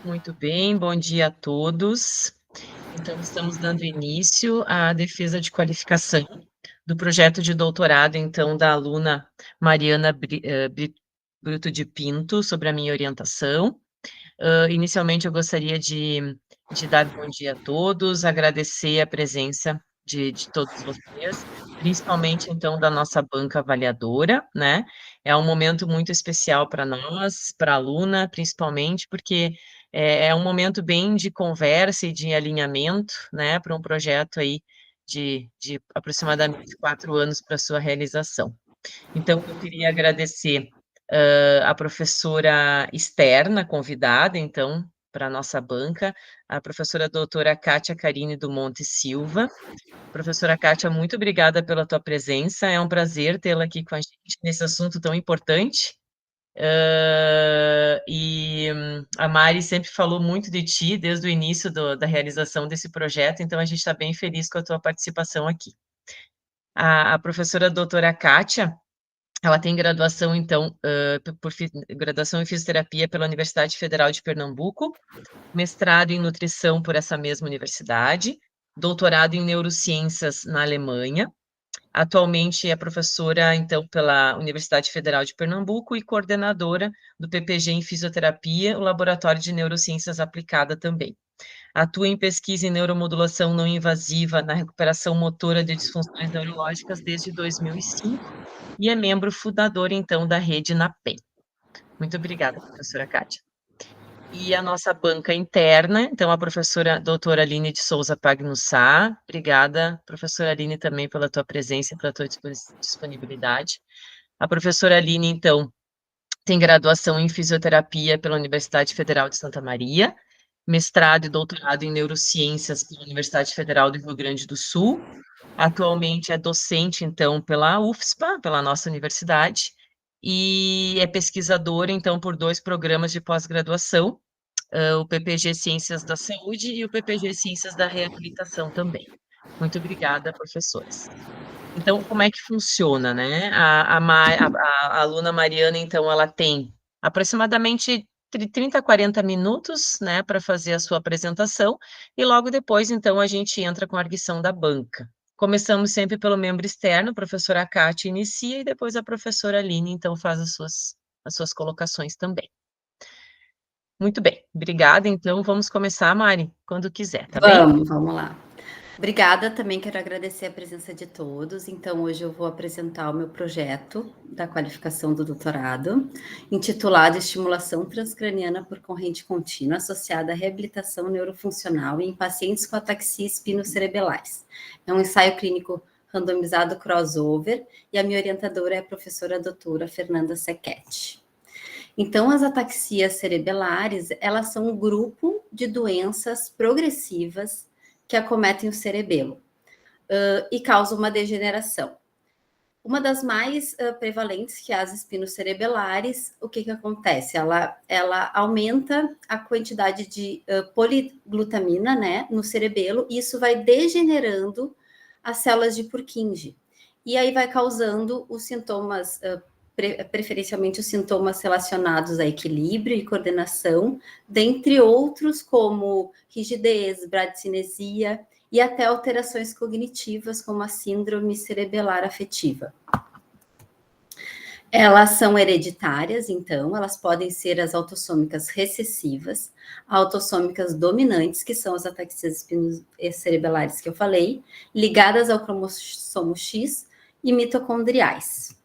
Muito bem, bom dia a todos. Então, estamos dando início à defesa de qualificação do projeto de doutorado, então, da aluna Mariana Bruto de Pinto, sobre a minha orientação. Inicialmente, eu gostaria de dar bom dia a todos, agradecer a presença de todos vocês, principalmente, então, da nossa banca avaliadora, né? É um momento muito especial para nós, para a aluna, principalmente, porque é um momento bem de conversa e de alinhamento, né, para um projeto aí de aproximadamente 4 anos para sua realização. Então, eu queria agradecer a professora externa convidada, então, para a nossa banca, a professora doutora Kátia Carine do Monte Silva. Professora Kátia, muito obrigada pela tua presença, é um prazer tê-la aqui com a gente nesse assunto tão importante. A Mari sempre falou muito de ti desde o início da realização desse projeto, então a gente está bem feliz com a tua participação aqui. A professora doutora Kátia, ela tem graduação, então, graduação em fisioterapia pela Universidade Federal de Pernambuco, mestrado em nutrição por essa mesma universidade, doutorado em neurociências na Alemanha. Atualmente é professora, então, pela Universidade Federal de Pernambuco e coordenadora do PPG em fisioterapia, o Laboratório de Neurociências Aplicada também. Atua em pesquisa em neuromodulação não invasiva na recuperação motora de disfunções neurológicas desde 2005 e é membro fundador, então, da rede NAPEM. Muito obrigada, professora Kátia. E a nossa banca interna, então, a professora doutora Aline de Souza Pagnussá. Obrigada, professora Aline, também pela tua presença e pela tua disponibilidade. A professora Aline, então, tem graduação em fisioterapia pela Universidade Federal de Santa Maria, mestrado e doutorado em neurociências pela Universidade Federal do Rio Grande do Sul. Atualmente é docente, então, pela UFSPA, pela nossa universidade, e é pesquisadora, então, por 2 programas de pós-graduação, o PPG Ciências da Saúde e o PPG Ciências da Reabilitação também. Muito obrigada, professores. Então, como é que funciona, né? A aluna Mariana, então, ela tem aproximadamente 30 a 40 minutos, né, para fazer a sua apresentação, e logo depois, então, a gente entra com a arguição da banca. Começamos sempre pelo membro externo, a professora Kátia inicia, e depois a professora Aline, então, faz as suas colocações também. Muito bem, obrigada. Então, vamos começar, Mari, quando quiser, tá bem? Vamos lá. Obrigada, também quero agradecer a presença de todos. Então, hoje eu vou apresentar o meu projeto da qualificação do doutorado, intitulado Estimulação Transcraniana por Corrente Contínua associada à reabilitação neurofuncional em pacientes com ataxia espinocerebelares. É um ensaio clínico randomizado crossover e a minha orientadora é a professora doutora Fernanda Sequete. Então, as ataxias cerebelares, elas são um grupo de doenças progressivas que acometem o cerebelo e causam uma degeneração. Uma das mais prevalentes, que é as espinocerebelares, o que acontece? Ela aumenta a quantidade de poliglutamina, né, no cerebelo, e isso vai degenerando as células de Purkinje. E aí vai causando os sintomas, preferencialmente os sintomas relacionados a equilíbrio e coordenação, dentre outros como rigidez, bradicinesia, e até alterações cognitivas, como a síndrome cerebelar afetiva. Elas são hereditárias, então, elas podem ser as autossômicas recessivas, autossômicas dominantes, que são as ataxias cerebelares que eu falei, ligadas ao cromossomo X e mitocondriais.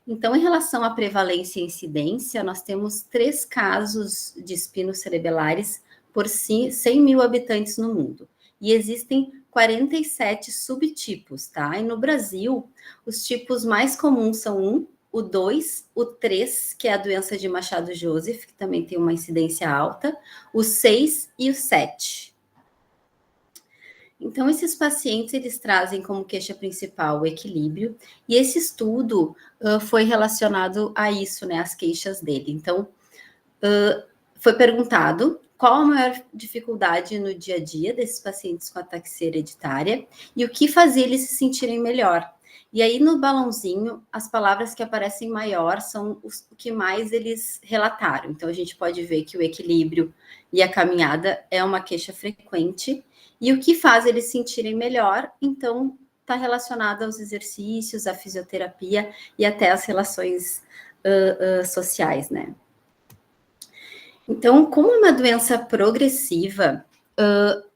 Então, em relação à prevalência e incidência, nós temos 3 casos de espinocerebelares por 100 mil habitantes no mundo. E existem 47 subtipos, tá? E no Brasil, os tipos mais comuns são o 2, o 3, que é a doença de Machado-Joseph, que também tem uma incidência alta, o 6 e o 7. Então, esses pacientes, eles trazem como queixa principal o equilíbrio, e esse estudo foi relacionado a isso, né, as queixas dele. Então, foi perguntado qual a maior dificuldade no dia a dia desses pacientes com ataxia hereditária e o que fazia eles se sentirem melhor. E aí, no balãozinho, as palavras que aparecem maior são o que mais eles relataram. Então, a gente pode ver que o equilíbrio e a caminhada é uma queixa frequente, e o que faz eles sentirem melhor, então, está relacionado aos exercícios, à fisioterapia e até às relações sociais, né? Então, como é uma doença progressiva,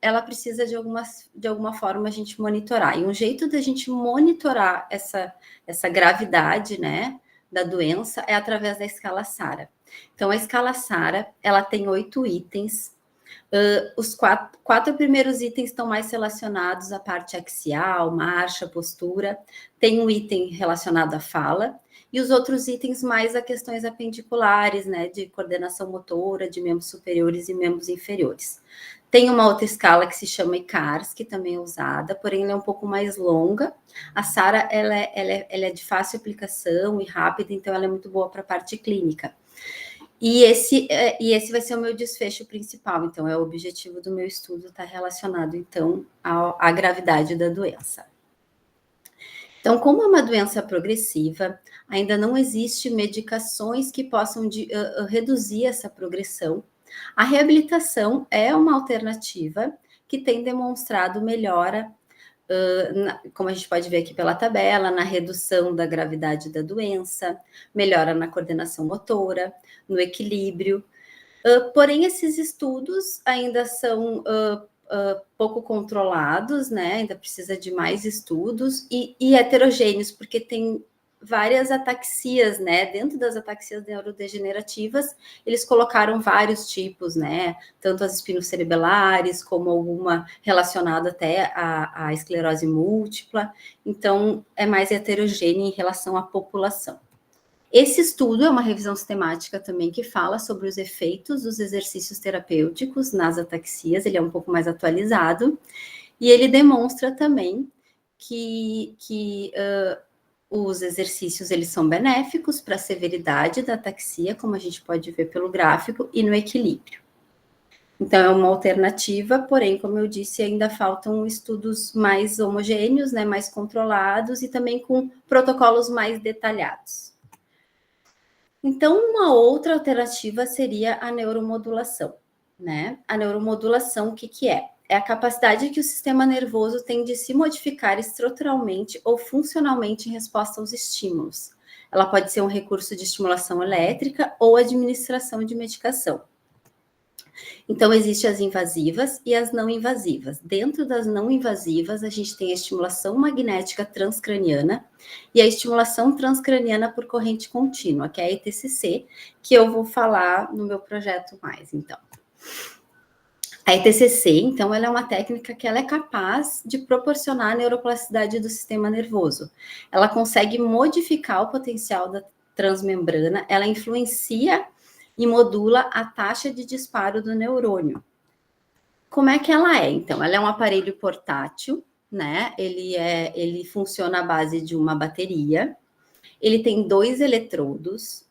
ela precisa de alguma forma a gente monitorar. E um jeito da gente monitorar essa gravidade, né, da doença é através da escala SARA. Então, a escala SARA, ela tem 8 itens. Os quatro primeiros itens estão mais relacionados à parte axial, marcha, postura. Tem um item relacionado à fala, e os outros itens mais a questões apendiculares, né, de coordenação motora, de membros superiores e membros inferiores. Tem uma outra escala que se chama ICARS, que também é usada, porém ela é um pouco mais longa. A SARA, ela é de fácil aplicação e rápida, então ela é muito boa para a parte clínica. E esse vai ser o meu desfecho principal, então é o objetivo do meu estudo, está relacionado, então, à gravidade da doença. Então, como é uma doença progressiva, ainda não existe medicações que possam reduzir essa progressão. A reabilitação é uma alternativa que tem demonstrado melhora, como a gente pode ver aqui pela tabela, na redução da gravidade da doença, melhora na coordenação motora, no equilíbrio. Porém, esses estudos ainda são pouco controlados, né? Ainda precisa de mais estudos e heterogêneos, porque tem várias ataxias, né? Dentro das ataxias neurodegenerativas, eles colocaram vários tipos, né? Tanto as espinocerebelares, como alguma relacionada até à esclerose múltipla. Então, é mais heterogêneo em relação à população. Esse estudo é uma revisão sistemática também que fala sobre os efeitos dos exercícios terapêuticos nas ataxias, ele é um pouco mais atualizado, e ele demonstra também que os exercícios eles são benéficos para a severidade da ataxia, como a gente pode ver pelo gráfico, e no equilíbrio. Então, é uma alternativa, porém, como eu disse, ainda faltam estudos mais homogêneos, né, mais controlados, e também com protocolos mais detalhados. Então, uma outra alternativa seria a neuromodulação, né? A neuromodulação, o que é? É a capacidade que o sistema nervoso tem de se modificar estruturalmente ou funcionalmente em resposta aos estímulos. Ela pode ser um recurso de estimulação elétrica ou administração de medicação. Então, existem as invasivas e as não invasivas. Dentro das não invasivas, a gente tem a estimulação magnética transcraniana e a estimulação transcraniana por corrente contínua, que é a ETCC, que eu vou falar no meu projeto mais, então. A ETCC, então, ela é uma técnica que ela é capaz de proporcionar a neuroplasticidade do sistema nervoso. Ela consegue modificar o potencial da transmembrana, ela influencia e modula a taxa de disparo do neurônio. Como é que ela é? Então, ela é um aparelho portátil, né? Ele funciona à base de uma bateria. Ele tem 2 eletrodos,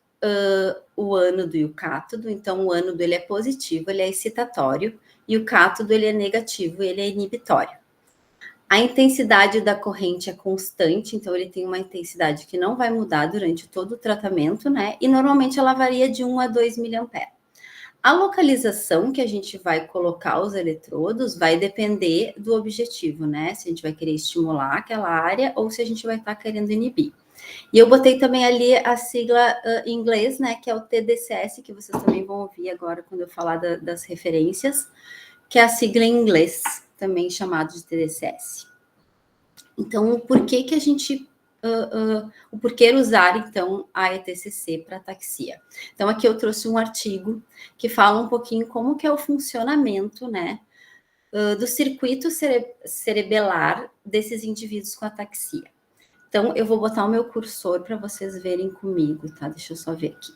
o ânodo e o cátodo. Então, o ânodo ele é positivo, ele é excitatório, e o cátodo ele é negativo, ele é inibitório. A intensidade da corrente é constante, então ele tem uma intensidade que não vai mudar durante todo o tratamento, né? E normalmente ela varia de 1 a 2 mA. A localização que a gente vai colocar os eletrodos vai depender do objetivo, né? Se a gente vai querer estimular aquela área ou se a gente vai estar querendo inibir. E eu botei também ali a sigla em inglês, né? Que é o TDCS, que vocês também vão ouvir agora quando eu falar das referências, que é a sigla em inglês, também chamado de TDCS. Então, por que a gente... o porquê usar, então, a ETCC para ataxia. Então, aqui eu trouxe um artigo que fala um pouquinho como que é o funcionamento, né, do circuito cerebelar desses indivíduos com ataxia. Então, eu vou botar o meu cursor para vocês verem comigo, tá? Deixa eu só ver aqui.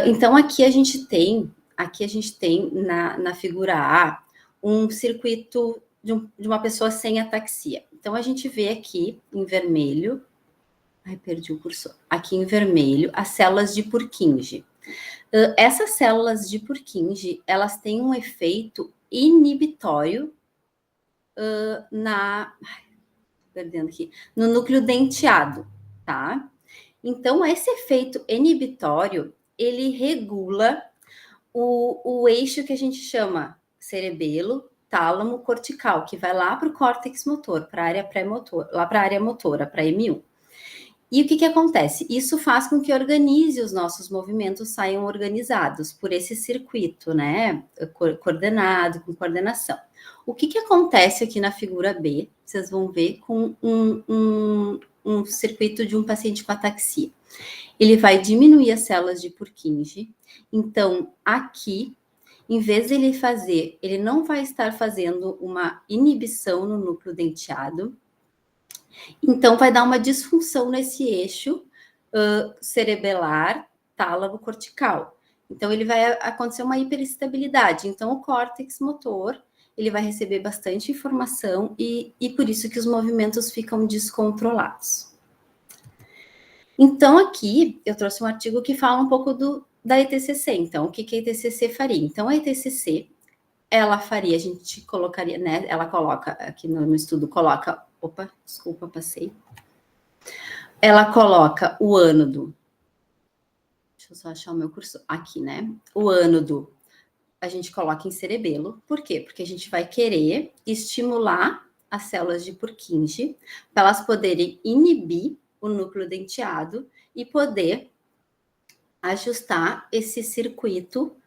Então, aqui a gente tem na figura A, um circuito de uma pessoa sem ataxia. Então, a gente vê aqui em vermelho, perdi o cursor, aqui em vermelho, as células de Purkinje. Essas células de Purkinje, elas têm um efeito inibitório perdendo aqui, no núcleo denteado, tá? Então, esse efeito inibitório, ele regula o eixo que a gente chama cerebelo, tálamo, cortical, que vai lá para o córtex motor, para a área pré-motor, lá para a área motora, para M1. E o que acontece? Isso faz com que organize os nossos movimentos, saiam organizados por esse circuito, né? Coordenado, com coordenação. O que acontece aqui na figura B? Vocês vão ver com um circuito de um paciente com ataxia. Ele vai diminuir as células de Purkinje. Então, aqui, em vez de ele não vai estar fazendo uma inibição no núcleo denteado. Então, vai dar uma disfunção nesse eixo cerebelar, tálamo, cortical. Então, ele vai acontecer uma hiperestabilidade. Então, o córtex motor, ele vai receber bastante informação e por isso que os movimentos ficam descontrolados. Então, aqui, eu trouxe um artigo que fala um pouco da ETCC. Então, o que a ETCC faria? Então, a ETCC, ela faria, a gente colocaria, né? Ela coloca, aqui no estudo, coloca... Opa, desculpa, passei. Ela coloca o ânodo. Deixa eu só achar o meu cursor. Aqui, né? O ânodo, a gente coloca em cerebelo. Por quê? Porque a gente vai querer estimular as células de Purkinje para elas poderem inibir o núcleo denteado e poder ajustar esse circuito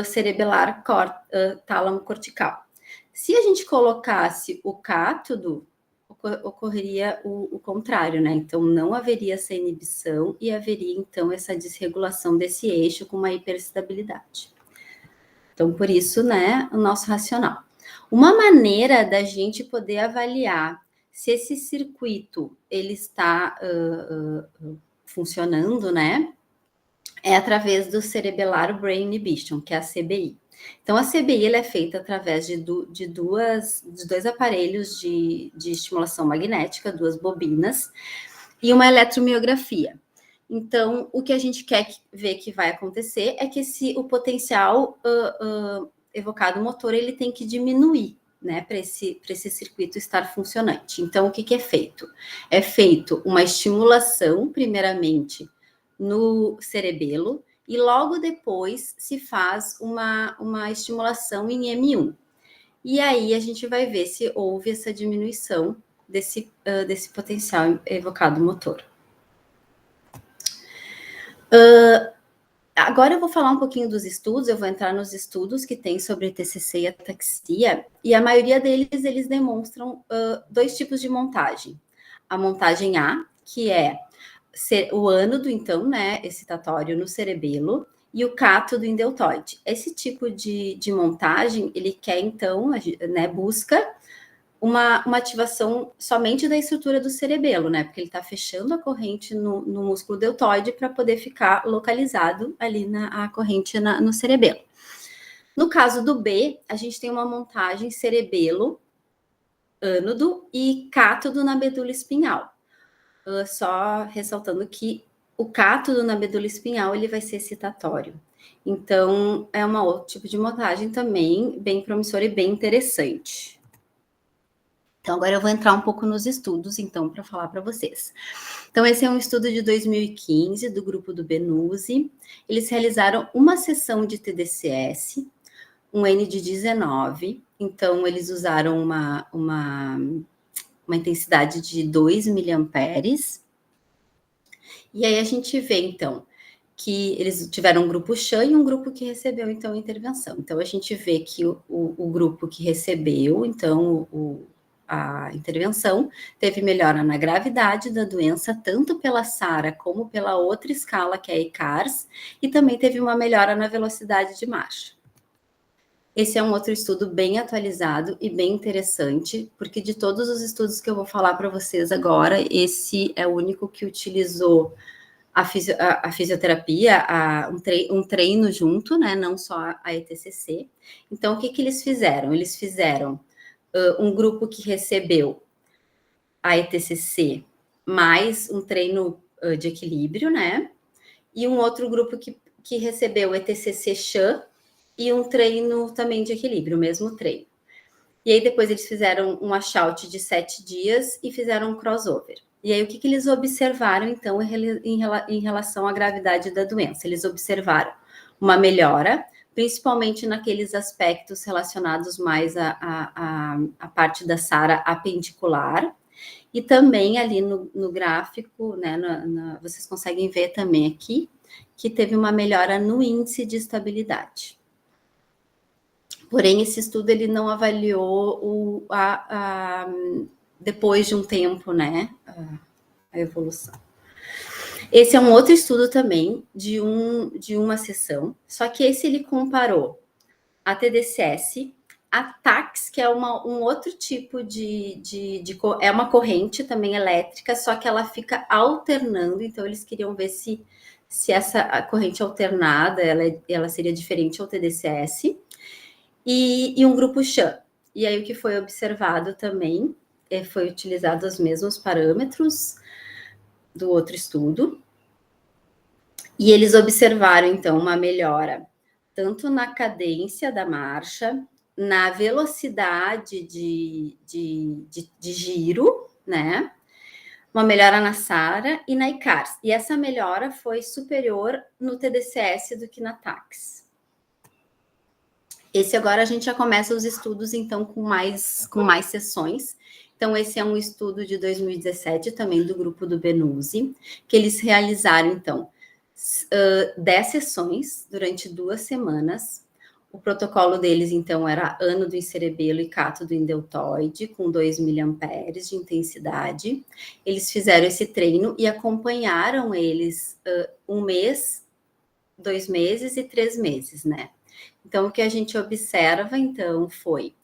cerebelar tálamo cortical. Se a gente colocasse o cátodo, ocorreria o contrário, né? Então, não haveria essa inibição e haveria, então, essa desregulação desse eixo com uma hiperestabilidade. Então, por isso, né, o nosso racional. Uma maneira da gente poder avaliar se esse circuito, ele está funcionando, né, é através do Cerebellar Brain Inhibition, que é a CBI. Então, a CBI ela é feita através de dois aparelhos de estimulação magnética, 2 bobinas, e uma eletromiografia. Então, o que a gente quer ver que vai acontecer é que o potencial evocado motor, ele tem que diminuir, né, para esse circuito estar funcionante. Então, o que é feito? É feito uma estimulação, primeiramente, no cerebelo, e logo depois se faz uma estimulação em M1. E aí a gente vai ver se houve essa diminuição desse potencial evocado motor. Agora eu vou falar um pouquinho dos estudos, eu vou entrar nos estudos que tem sobre TCC e ataxia, e a maioria deles, eles demonstram 2 tipos de montagem. A montagem A, que é o ânodo, então, né, excitatório no cerebelo, e o cátodo em deltoide. Esse tipo de montagem, ele quer, então, né, busca uma ativação somente da estrutura do cerebelo, né, porque ele está fechando a corrente no músculo deltoide para poder ficar localizado ali a corrente no cerebelo. No caso do B, a gente tem uma montagem cerebelo, ânodo e cátodo na medula espinhal. Só ressaltando que o cátodo na medula espinhal, ele vai ser excitatório. Então, é um outro tipo de montagem também bem promissora e bem interessante. Então, agora eu vou entrar um pouco nos estudos, então, para falar para vocês. Então, esse é um estudo de 2015, do grupo do Benuzzi. Eles realizaram uma sessão de TDCS, um N de 19. Então, eles usaram uma intensidade de 2 miliamperes. E aí a gente vê, então, que eles tiveram um grupo chã e um grupo que recebeu, então, intervenção. Então, a gente vê que o grupo que recebeu, então, a intervenção, teve melhora na gravidade da doença, tanto pela SARA como pela outra escala, que é a ICARS, e também teve uma melhora na velocidade de marcha. Esse é um outro estudo bem atualizado e bem interessante, porque de todos os estudos que eu vou falar para vocês agora, esse é o único que utilizou a fisioterapia, um treino junto, né, não só a ETCC. Então, o que eles fizeram? Eles fizeram um grupo que recebeu a ETCC mais um treino de equilíbrio, né, e um outro grupo que recebeu ETCC chã, e um treino também de equilíbrio, o mesmo treino. E aí depois eles fizeram um washout de 7 dias e fizeram um crossover. E aí o que eles observaram, então, em relação à gravidade da doença? Eles observaram uma melhora, principalmente naqueles aspectos relacionados mais à parte da SARA apendicular, e também ali no gráfico, né, vocês conseguem ver também aqui, que teve uma melhora no índice de estabilidade. Porém, esse estudo ele não avaliou depois de um tempo, né, a evolução. Esse é um outro estudo também de uma sessão, só que esse ele comparou a TDCS, a TAX, que é um outro tipo é uma corrente também elétrica, só que ela fica alternando, então eles queriam ver se essa corrente alternada, ela seria diferente ao TDCS, e um grupo Shan. E aí o que foi observado também, foi utilizado os mesmos parâmetros do outro estudo, e eles observaram, então, uma melhora tanto na cadência da marcha, na velocidade de giro, né? Uma melhora na SARA e na ICARS. E essa melhora foi superior no TDCS do que na TAX. Esse agora a gente já começa os estudos, então, com mais sessões. Então, esse é um estudo de 2017, também do grupo do Benuzzi, que eles realizaram, então, 10 sessões durante 2 semanas. O protocolo deles, então, era ano do cerebelo e cátodo em deltoide, com 2 miliamperes de intensidade. Eles fizeram esse treino e acompanharam eles 1 mês, 2 meses e 3 meses, né? Então, o que a gente observa, então, foi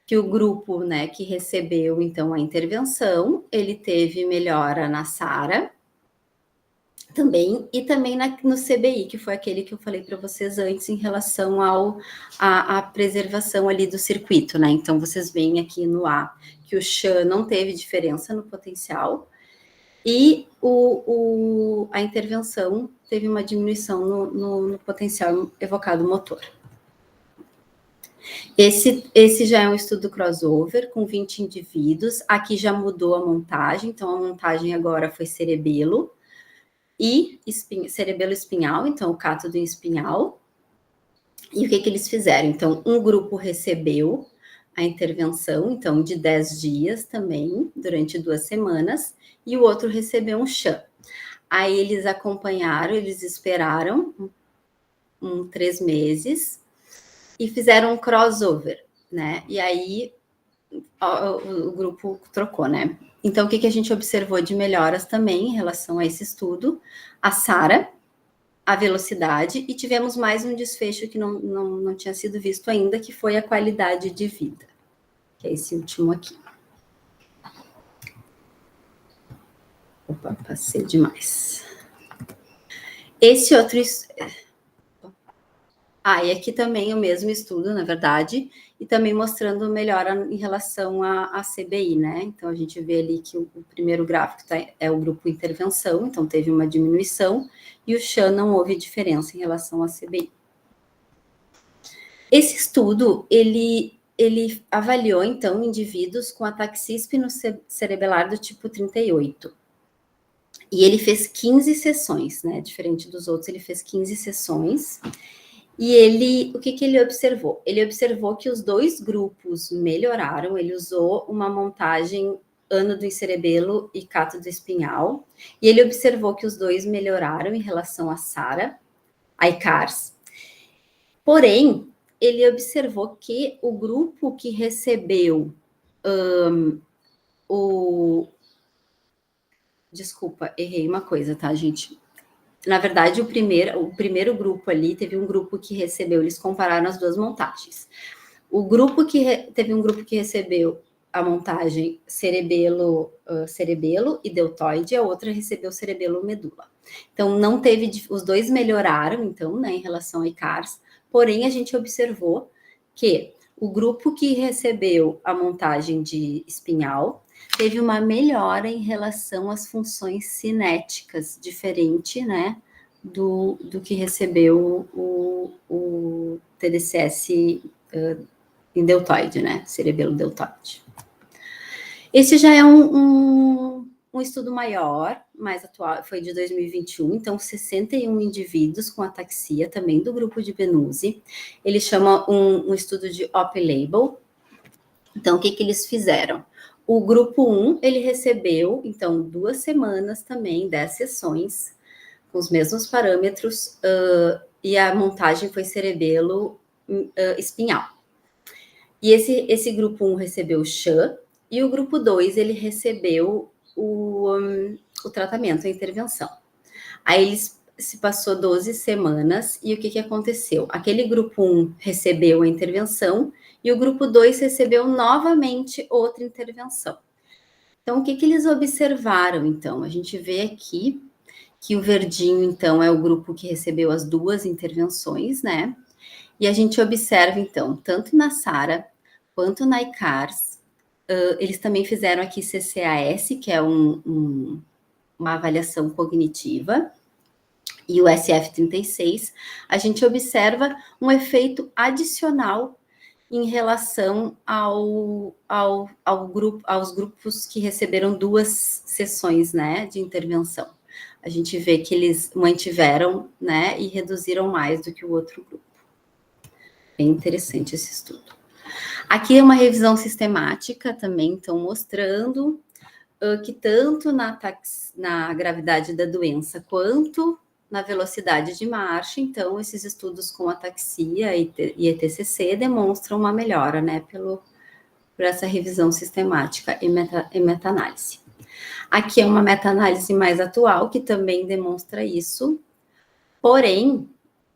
que o grupo, né, que recebeu, então, a intervenção, ele teve melhora na SARA, também, e também no CBI, que foi aquele que eu falei para vocês antes em relação à preservação ali do circuito, né? Então, vocês veem aqui no A que o Shan não teve diferença no potencial e a intervenção teve uma diminuição no potencial evocado motor. Esse já é um estudo crossover com 20 indivíduos. Aqui já mudou a montagem, então a montagem agora foi cerebelo e cerebelo espinhal, então o cátodo espinhal. E o que eles fizeram? Então, um grupo recebeu a intervenção, então, de 10 dias também, durante 2 semanas, e o outro recebeu um Shan. Aí eles acompanharam, eles esperaram 3 meses e fizeram um crossover, né? E aí o grupo trocou, né? Então, o que a gente observou de melhoras também em relação a esse estudo? A SARA, a velocidade, e tivemos mais um desfecho que não tinha sido visto ainda, que foi a qualidade de vida, que é esse último aqui. Opa, passei demais. Esse outro... e aqui também o mesmo estudo, na verdade, e também mostrando melhora em relação à CBI, né? Então, a gente vê ali que o primeiro gráfico é o grupo intervenção, então teve uma diminuição, e o Shan não houve diferença em relação à CBI. Esse estudo, ele avaliou, então, indivíduos com ataxia espinocerebelar do tipo 38. E ele fez 15 sessões, né? Diferente dos outros, ele fez 15 sessões. E o que ele observou? Ele observou que os 2 grupos melhoraram, ele usou uma montagem ano do cerebelo e cátodo espinhal, e ele observou que os 2 melhoraram em relação à SARA, a ICARS. Porém, ele observou que o grupo que recebeu Desculpa, errei uma coisa, tá, gente? Na verdade, o primeiro grupo ali, teve um grupo que recebeu, eles compararam as 2 montagens. Teve um grupo que recebeu a montagem cerebelo e deltoide, a outra recebeu cerebelo medula. Então, não teve, os 2 melhoraram, então, né, em relação a ICARS, porém, a gente observou que o grupo que recebeu a montagem de espinhal teve uma melhora em relação às funções cinéticas, diferente, né, do que recebeu o TDCS em deltoide, né? Cerebelo deltoide. Esse já é um estudo maior, mais atual, foi de 2021, então 61 indivíduos com ataxia, também do grupo de Benuse. Ele chama um estudo de open-label. Então, o que eles fizeram? O grupo 1, ele recebeu, então, 2 semanas também, 10 sessões, com os mesmos parâmetros, e a montagem foi cerebelo espinhal. E esse grupo 1 recebeu o CHA, e o grupo 2, ele recebeu o tratamento, a intervenção. Aí eles se passou 12 semanas, e o que aconteceu? Aquele grupo 1 recebeu a intervenção, e o grupo 2 recebeu novamente outra intervenção. Então, o que eles observaram, então? A gente vê aqui que o verdinho, então, é o grupo que recebeu as 2 intervenções, né? E a gente observa, então, tanto na SARA quanto na ICARS, eles também fizeram aqui CCAS, que é uma avaliação cognitiva, e o SF-36, a gente observa um efeito adicional em relação aos grupos que receberam 2 sessões, né, de intervenção. A gente vê que eles mantiveram, né, e reduziram mais do que o outro grupo. Bem interessante esse estudo. Aqui é uma revisão sistemática também, então, mostrando que tanto na gravidade da doença quanto na velocidade de marcha, então, esses estudos com ataxia e ETCC demonstram uma melhora, né, por essa revisão sistemática e meta-análise. Aqui é uma meta-análise mais atual, que também demonstra isso, porém,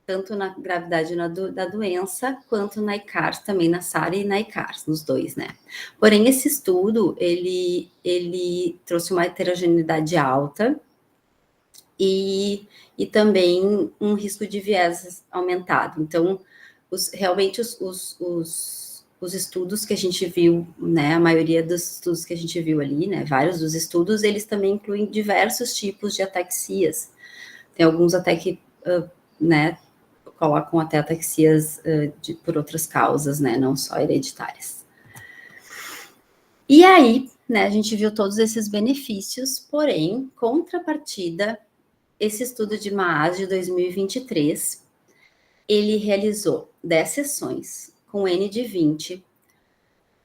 tanto na gravidade da doença, quanto na ICARS, também na SARA e na ICARS, nos dois, né? Porém, esse estudo, ele trouxe uma heterogeneidade alta e também um risco de viés aumentado. Então, realmente, os estudos que a gente viu, né, a maioria dos estudos que a gente viu ali, né, vários dos estudos, eles também incluem diversos tipos de ataxias. Tem alguns até que, né, colocam até ataxias por outras causas, né, não só hereditárias. E aí, né, a gente viu todos esses benefícios, porém, contrapartida, esse estudo de MAAS de 2023, ele realizou 10 sessões com N de 20,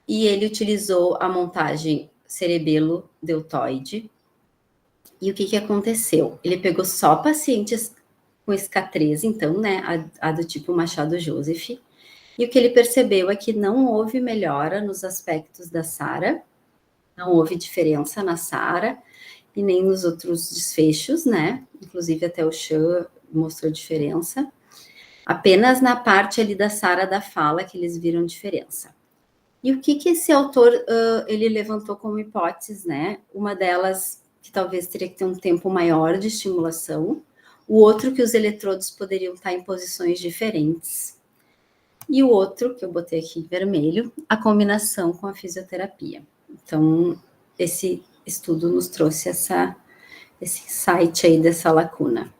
e ele utilizou a montagem cerebelo-deltoide. E o que aconteceu? Ele pegou só pacientes com SK3, então, né, a do tipo Machado Joseph, e o que ele percebeu é que não houve melhora nos aspectos da SARA, não houve diferença na SARA, e nem nos outros desfechos, né, inclusive até o CHA mostrou diferença, apenas na parte ali da SARA da fala que eles viram diferença. E o que esse autor, ele levantou como hipóteses, né, uma delas que talvez teria que ter um tempo maior de estimulação, o outro que os eletrodos poderiam estar em posições diferentes, e o outro, que eu botei aqui em vermelho, a combinação com a fisioterapia. Então, esse estudo nos trouxe esse insight aí dessa lacuna.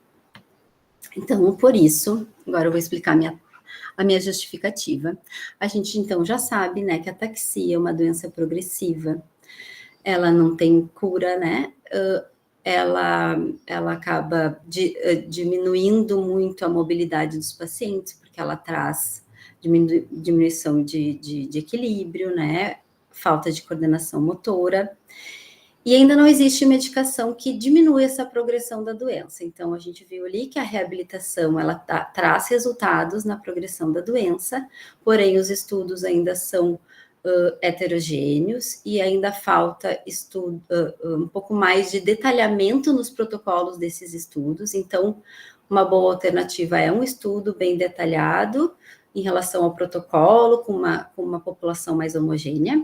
Então, por isso, agora eu vou explicar a minha justificativa. A gente, então, já sabe, né, que a ataxia é uma doença progressiva, ela não tem cura, né, ela acaba diminuindo muito a mobilidade dos pacientes, porque ela traz diminuição de equilíbrio, né, falta de coordenação motora, e ainda não existe medicação que diminua essa progressão da doença. Então, a gente viu ali que a reabilitação, ela traz resultados na progressão da doença, porém, os estudos ainda são heterogêneos e ainda falta um pouco mais de detalhamento nos protocolos desses estudos. Então, uma boa alternativa é um estudo bem detalhado em relação ao protocolo, com uma população mais homogênea.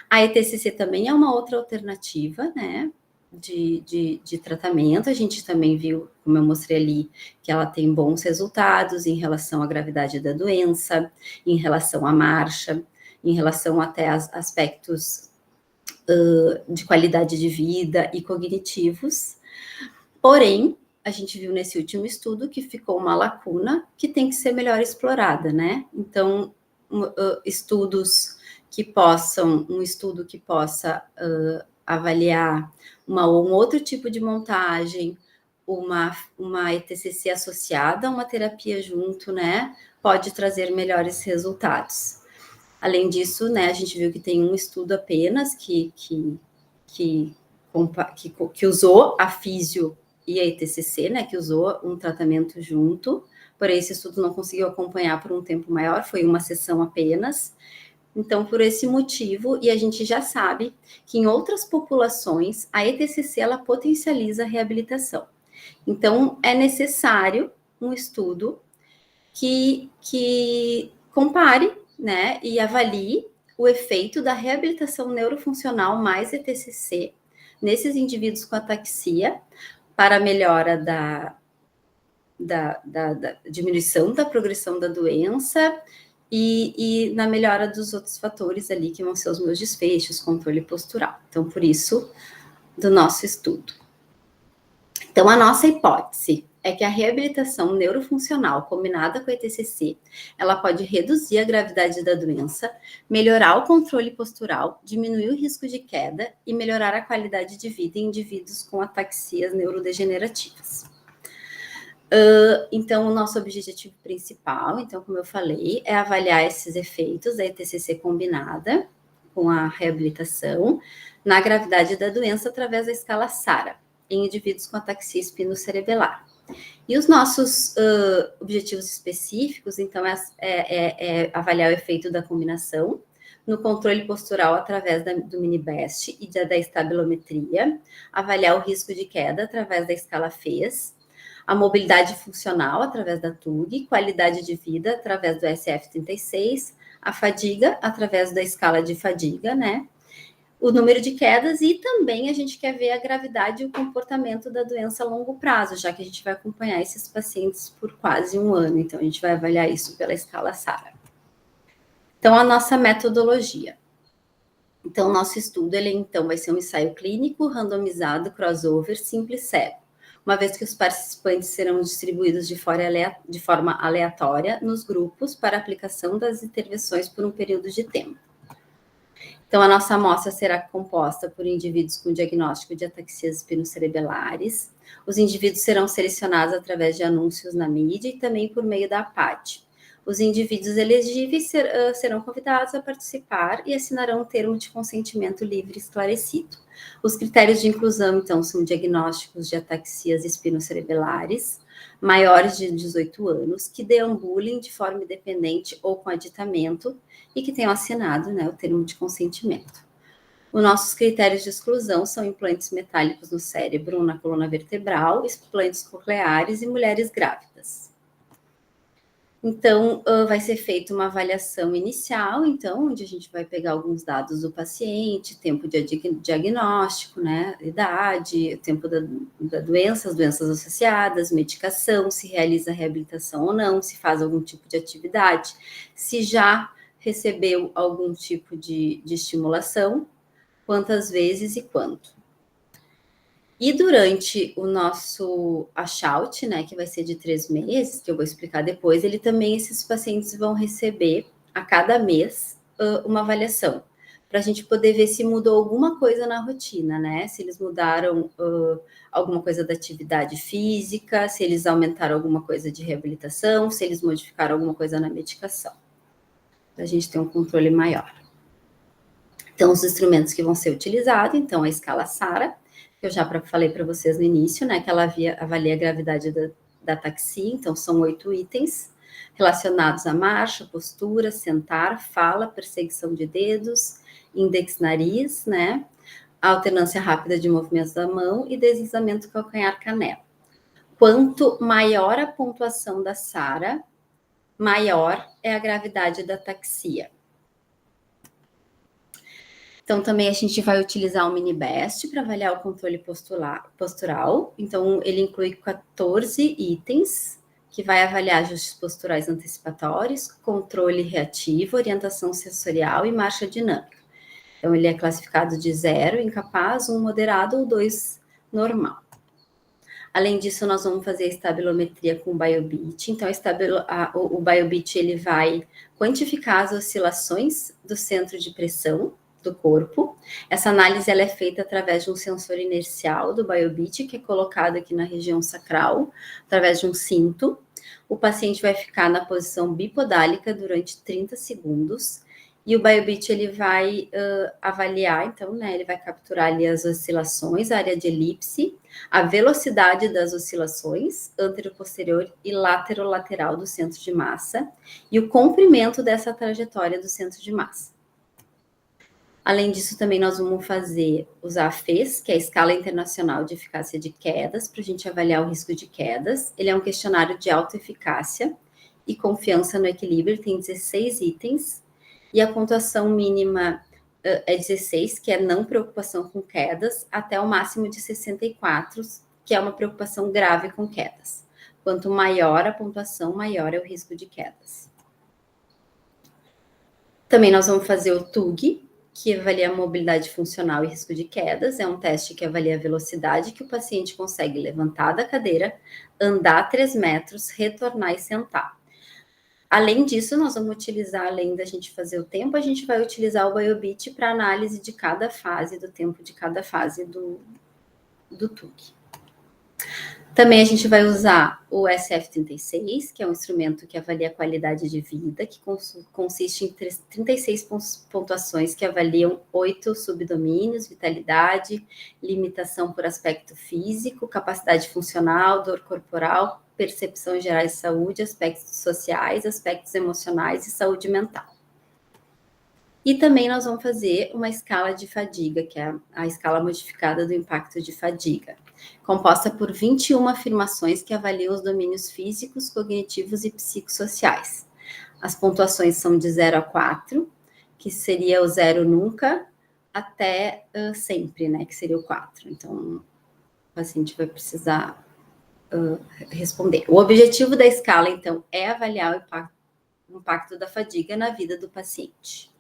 A ETCC também é uma outra alternativa, né, de tratamento. A gente também viu, como eu mostrei ali, que ela tem bons resultados em relação à gravidade da doença, em relação à marcha, em relação até a aspectos de qualidade de vida e cognitivos. Porém, a gente viu nesse último estudo que ficou uma lacuna que tem que ser melhor explorada, né? Então, estudos que possam, um estudo que possa avaliar um outro tipo de montagem, uma ETCC associada a uma terapia junto, né, pode trazer melhores resultados. Além disso, né, a gente viu que tem um estudo apenas que usou a físio e a ETCC, né, que usou um tratamento junto, porém esse estudo não conseguiu acompanhar por um tempo maior, foi uma sessão apenas. Então, por esse motivo, e a gente já sabe que em outras populações, a ETCC, ela potencializa a reabilitação. Então, é necessário um estudo que compare, né, e avalie o efeito da reabilitação neurofuncional mais ETCC nesses indivíduos com ataxia para a melhora da diminuição da progressão da doença e na melhora dos outros fatores ali que vão ser os meus desfechos, controle postural. Então, por isso, do nosso estudo. Então, a nossa hipótese é que a reabilitação neurofuncional combinada com a ETCC, ela pode reduzir a gravidade da doença, melhorar o controle postural, diminuir o risco de queda e melhorar a qualidade de vida em indivíduos com ataxias neurodegenerativas. Então, o nosso objetivo principal, então, como eu falei, é avaliar esses efeitos da ETCC combinada com a reabilitação na gravidade da doença através da escala SARA, em indivíduos com ataxia espinocerebelar. E os nossos objetivos específicos, então, é avaliar o efeito da combinação no controle postural através do mini-BEST e da estabilometria, avaliar o risco de queda através da escala FES, a mobilidade funcional através da TUG, qualidade de vida através do SF-36, a fadiga através da escala de fadiga, né? O número de quedas e também a gente quer ver a gravidade e o comportamento da doença a longo prazo, já que a gente vai acompanhar esses pacientes por quase um ano. Então, a gente vai avaliar isso pela escala SARA. Então, a nossa metodologia. Então, o nosso estudo, então, vai ser um ensaio clínico, randomizado, crossover, simples, cego. Uma vez que os participantes serão distribuídos de forma aleatória nos grupos para aplicação das intervenções por um período de tempo. Então, a nossa amostra será composta por indivíduos com diagnóstico de ataxias espinocerebelares. Os indivíduos serão selecionados através de anúncios na mídia e também por meio da APAT. Os indivíduos elegíveis serão convidados a participar e assinarão um termo de consentimento livre e esclarecido. Os critérios de inclusão, então, são diagnósticos de ataxias espinocerebelares, maiores de 18 anos, que deambulem de forma independente ou com aditamento e que tenham assinado, né, o termo de consentimento. Os nossos critérios de exclusão são implantes metálicos no cérebro ou na coluna vertebral, implantes cocleares e mulheres grávidas. Então, vai ser feita uma avaliação inicial, então, onde a gente vai pegar alguns dados do paciente, tempo de diagnóstico, né, idade, tempo da doença, as doenças associadas, medicação, se realiza reabilitação ou não, se faz algum tipo de atividade, se já recebeu algum tipo de estimulação, quantas vezes e quanto. E durante o nosso washout, né, que vai ser de 3 meses, que eu vou explicar depois, esses pacientes vão receber a cada mês uma avaliação, para a gente poder ver se mudou alguma coisa na rotina, né? Se eles mudaram alguma coisa da atividade física, se eles aumentaram alguma coisa de reabilitação, se eles modificaram alguma coisa na medicação, para a gente ter um controle maior. Então, os instrumentos que vão ser utilizados, então, a escala SARA, que eu já falei para vocês no início, né, que ela avalia a gravidade da ataxia, então são 8 itens relacionados à marcha, postura, sentar, fala, perseguição de dedos, index-nariz, né, alternância rápida de movimentos da mão e deslizamento calcanhar-canela. Quanto maior a pontuação da SARA, maior é a gravidade da ataxia. Então, também a gente vai utilizar o mini-BEST para avaliar o controle postural. Então, ele inclui 14 itens, que vai avaliar ajustes posturais antecipatórios, controle reativo, orientação sensorial e marcha dinâmica. Então, ele é classificado de 0, incapaz, 1, moderado ou 2, normal. Além disso, nós vamos fazer a estabilometria com o BioBeat. Então, o BioBeat, ele vai quantificar as oscilações do centro de pressão do corpo. Essa análise ela é feita através de um sensor inercial do BioBeat, que é colocado aqui na região sacral, através de um cinto. O paciente vai ficar na posição bipodálica durante 30 segundos. E o BioBeat, ele vai avaliar, então, né, ele vai capturar ali as oscilações, a área de elipse, a velocidade das oscilações, antero-posterior e látero-lateral do centro de massa, e o comprimento dessa trajetória do centro de massa. Além disso, também nós vamos usar a FES, que é a Escala Internacional de Eficácia de Quedas, para a gente avaliar o risco de quedas. Ele é um questionário de autoeficácia e confiança no equilíbrio, tem 16 itens, e a pontuação mínima é 16, que é não preocupação com quedas, até o máximo de 64, que é uma preocupação grave com quedas. Quanto maior a pontuação, maior é o risco de quedas. Também nós vamos fazer o TUG, que avalia a mobilidade funcional e risco de quedas. É um teste que avalia a velocidade que o paciente consegue levantar da cadeira, andar 3 metros, retornar e sentar. Além disso, nós vamos utilizar, além da gente fazer o tempo, a gente vai utilizar o BioBeat para análise de cada fase, do tempo de cada fase do TUG. Também a gente vai usar o SF-36, que é um instrumento que avalia a qualidade de vida, que consiste em 36 pontuações que avaliam 8 subdomínios: vitalidade, limitação por aspecto físico, capacidade funcional, dor corporal, percepções gerais de saúde, aspectos sociais, aspectos emocionais e saúde mental. E também nós vamos fazer uma escala de fadiga, que é a escala modificada do impacto de fadiga, composta por 21 afirmações que avaliam os domínios físicos, cognitivos e psicossociais. As pontuações são de 0 a 4, que seria o 0 nunca, até sempre, né, que seria o 4. Então, o paciente vai precisar responder. O objetivo da escala, então, é avaliar o impacto da fadiga na vida do paciente.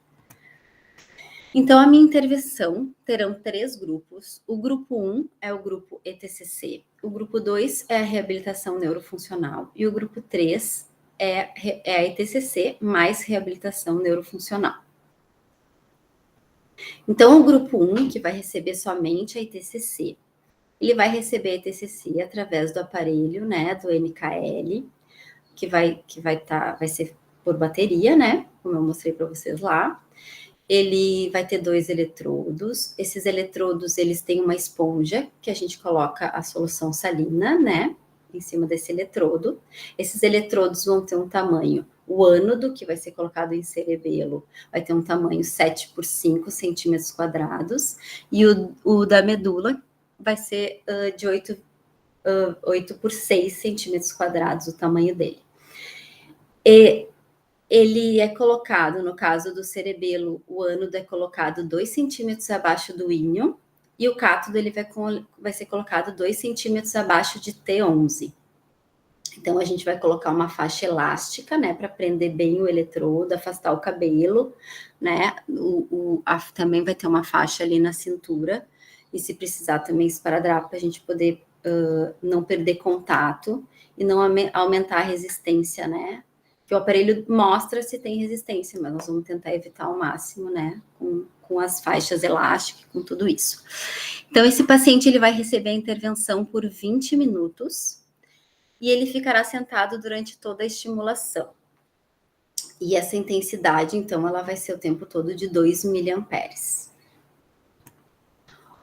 Então, a minha intervenção terão 3 grupos. O grupo 1 é o grupo ETCC, o grupo 2 é a reabilitação neurofuncional e o grupo 3 é a ETCC mais reabilitação neurofuncional. Então, o grupo 1, que vai receber somente a ETCC, ele vai receber a ETCC através do aparelho, né, do NKL, que vai ser por bateria, né, como eu mostrei para vocês lá. Ele vai ter 2 eletrodos. Esses eletrodos, eles têm uma esponja que a gente coloca a solução salina, né, em cima desse eletrodo. Esses eletrodos vão ter um tamanho, o ânodo, que vai ser colocado em cerebelo, vai ter um tamanho 7 por 5 centímetros quadrados, e o da medula vai ser de 8 por 6 centímetros quadrados, o tamanho dele. E ele é colocado, no caso do cerebelo, o ânodo é colocado 2 centímetros abaixo do ínion, e o cátodo ele vai ser colocado 2 centímetros abaixo de T11. Então, a gente vai colocar uma faixa elástica, né, para prender bem o eletrodo, afastar o cabelo, né, também vai ter uma faixa ali na cintura, e se precisar também esparadrapo, para a gente poder não perder contato e não aumentar a resistência, né, que o aparelho mostra se tem resistência, mas nós vamos tentar evitar ao máximo, né, com as faixas elásticas, com tudo isso. Então, esse paciente, ele vai receber a intervenção por 20 minutos, e ele ficará sentado durante toda a estimulação. E essa intensidade, então, ela vai ser o tempo todo de 2 miliamperes.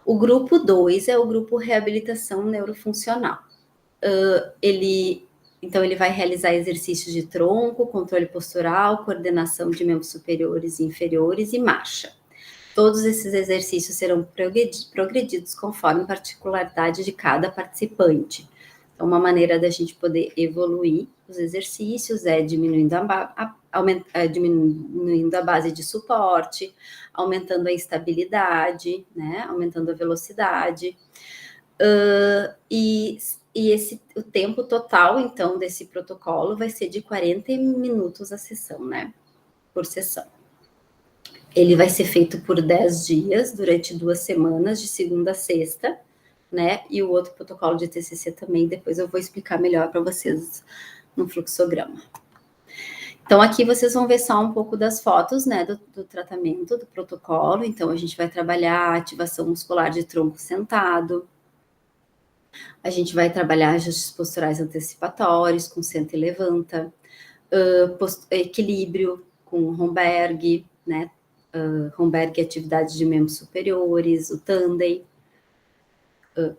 O grupo 2 é o grupo reabilitação neurofuncional. Então, ele vai realizar exercícios de tronco, controle postural, coordenação de membros superiores e inferiores e marcha. Todos esses exercícios serão progredidos conforme a particularidade de cada participante. Então, uma maneira da gente poder evoluir os exercícios é diminuindo a base de suporte, aumentando a estabilidade, né, aumentando a velocidade, o tempo total, então, desse protocolo vai ser de 40 minutos a sessão, né, por sessão. Ele vai ser feito por 10 dias, durante 2 semanas, de segunda a sexta, né? E o outro protocolo de TCC também, depois eu vou explicar melhor para vocês no fluxograma. Então, aqui vocês vão ver só um pouco das fotos, né, do tratamento, do protocolo. Então, a gente vai trabalhar a ativação muscular de tronco sentado, a gente vai trabalhar ajustes posturais antecipatórios, com senta e levanta, equilíbrio com Romberg, né, Romberg atividades de membros superiores, o Tandem,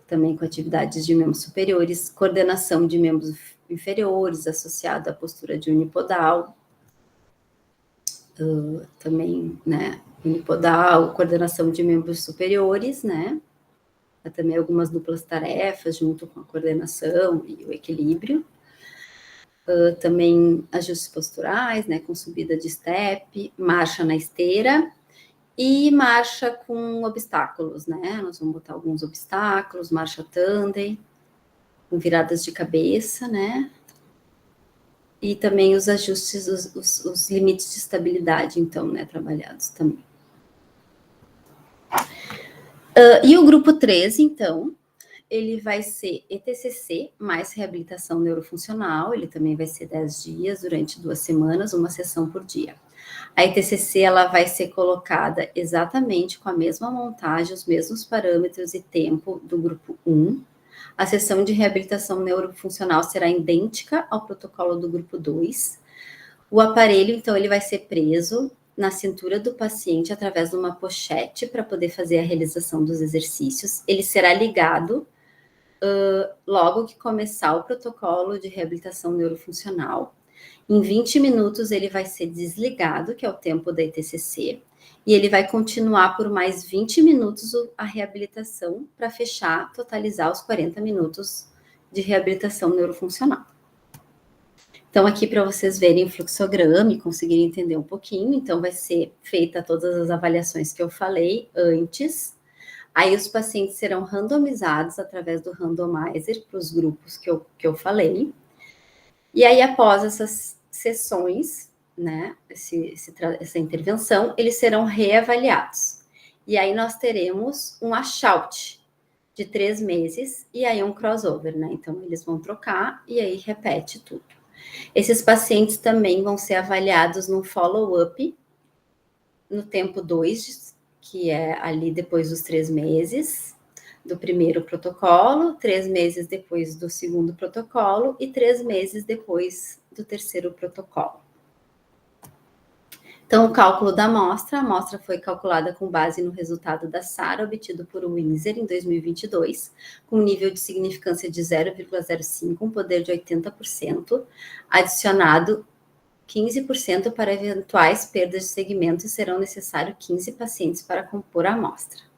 também com atividades de membros superiores, coordenação de membros inferiores, associado à postura de unipodal, também, né, unipodal, coordenação de membros superiores, né, também algumas duplas tarefas junto com a coordenação e o equilíbrio, também ajustes posturais, né, com subida de step, marcha na esteira e marcha com obstáculos, né, nós vamos botar alguns obstáculos, marcha tandem, com viradas de cabeça, né, e também os ajustes, os limites de estabilidade, então, né, trabalhados também. E o grupo 3, então, ele vai ser ETCC mais reabilitação neurofuncional, ele também vai ser 10 dias, durante 2 semanas, uma sessão por dia. A ETCC, ela vai ser colocada exatamente com a mesma montagem, os mesmos parâmetros e tempo do grupo 1. A sessão de reabilitação neurofuncional será idêntica ao protocolo do grupo 2. O aparelho, então, ele vai ser preso na cintura do paciente através de uma pochete para poder fazer a realização dos exercícios. Ele será ligado logo que começar o protocolo de reabilitação neurofuncional. Em 20 minutos ele vai ser desligado, que é o tempo da ETCC, e ele vai continuar por mais 20 minutos a reabilitação para fechar, totalizar os 40 minutos de reabilitação neurofuncional. Então, aqui para vocês verem o fluxograma e conseguirem entender um pouquinho, então vai ser feita todas as avaliações que eu falei antes. Aí os pacientes serão randomizados através do randomizer para os grupos que eu falei. E aí, após essas sessões, né, essa intervenção, eles serão reavaliados. E aí nós teremos um washout de 3 meses e aí um crossover, né? Então, eles vão trocar e aí repete tudo. Esses pacientes também vão ser avaliados no follow-up, no tempo 2, que é ali depois dos 3 meses do primeiro protocolo, 3 meses depois do segundo protocolo e 3 meses depois do terceiro protocolo. Então, o cálculo da amostra, a amostra foi calculada com base no resultado da SARA obtido por Windsor em 2022, com um nível de significância de 0,05, um poder de 80%, adicionado 15% para eventuais perdas de segmento e serão necessários 15 pacientes para compor a amostra.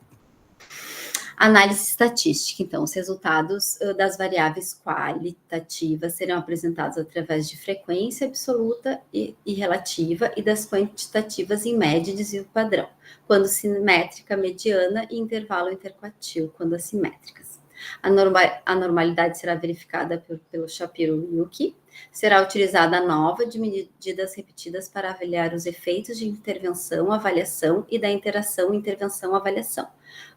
Análise estatística, então, os resultados das variáveis qualitativas serão apresentados através de frequência absoluta e relativa e das quantitativas em média e desvio padrão, quando simétrica, mediana e intervalo interquartil, quando assimétricas. A normalidade será verificada pelo Shapiro-Wilk. Será utilizada a nova de medidas repetidas para avaliar os efeitos de intervenção, avaliação e da interação intervenção-avaliação,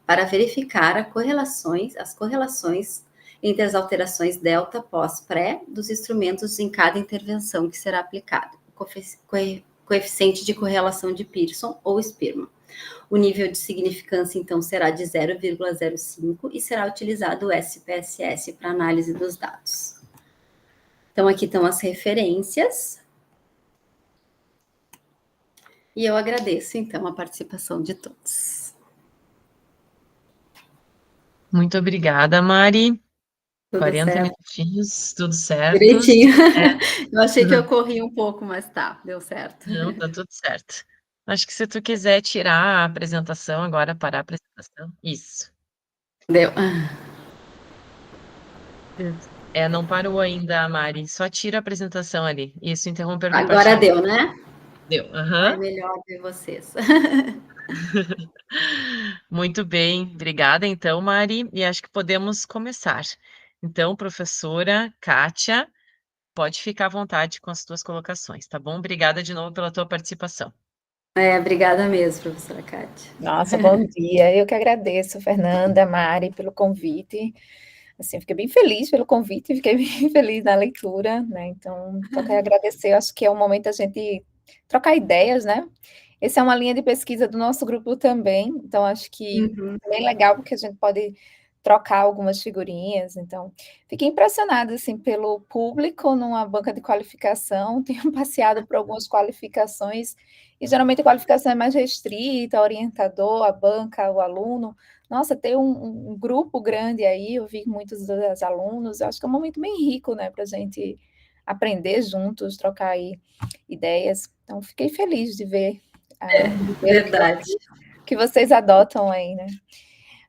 para verificar as correlações entre as alterações delta pós-pré dos instrumentos em cada intervenção que será aplicado, coeficiente de correlação de Pearson ou Spearman. O nível de significância, então, será de 0,05 e será utilizado o SPSS para análise dos dados. Então, aqui estão as referências. E eu agradeço, então, a participação de todos. Muito obrigada, Mari. Tudo 40 certo. minutinhos, tudo certo. Direitinho. Eu achei que eu corri um pouco, mas tá, deu certo. Não, tá tudo certo. Acho que se tu quiser tirar a apresentação agora, parar a apresentação. Isso. Deu. Não parou ainda, Mari. Só tira a apresentação ali. Isso, interromper Agora compartilhamento. deu, né? Deu. É melhor ver vocês. Muito bem, obrigada então, Mari, e acho que podemos começar. Então, professora Kátia, pode ficar à vontade com as tuas colocações, tá bom? Obrigada de novo pela tua participação. Obrigada mesmo, professora Kátia. Nossa, bom dia. Eu que agradeço, Fernanda, Mari, pelo convite. Assim, fiquei bem feliz pelo convite, fiquei bem feliz na leitura, né? Então, só quero agradecer. Eu acho que é o momento da gente trocar ideias, né? Essa é uma linha de pesquisa do nosso grupo também, então acho que é bem legal porque a gente pode trocar algumas figurinhas. Então, fiquei impressionada assim pelo público numa banca de qualificação. Tenho passeado por algumas qualificações e geralmente a qualificação é mais restrita, orientador, a banca, o aluno. Nossa, ter um grupo grande aí, eu vi muitos dos alunos, eu acho que é um momento bem rico, né, para a gente aprender juntos, trocar aí ideias. Então, fiquei feliz de ver Verdade. que vocês adotam aí, né?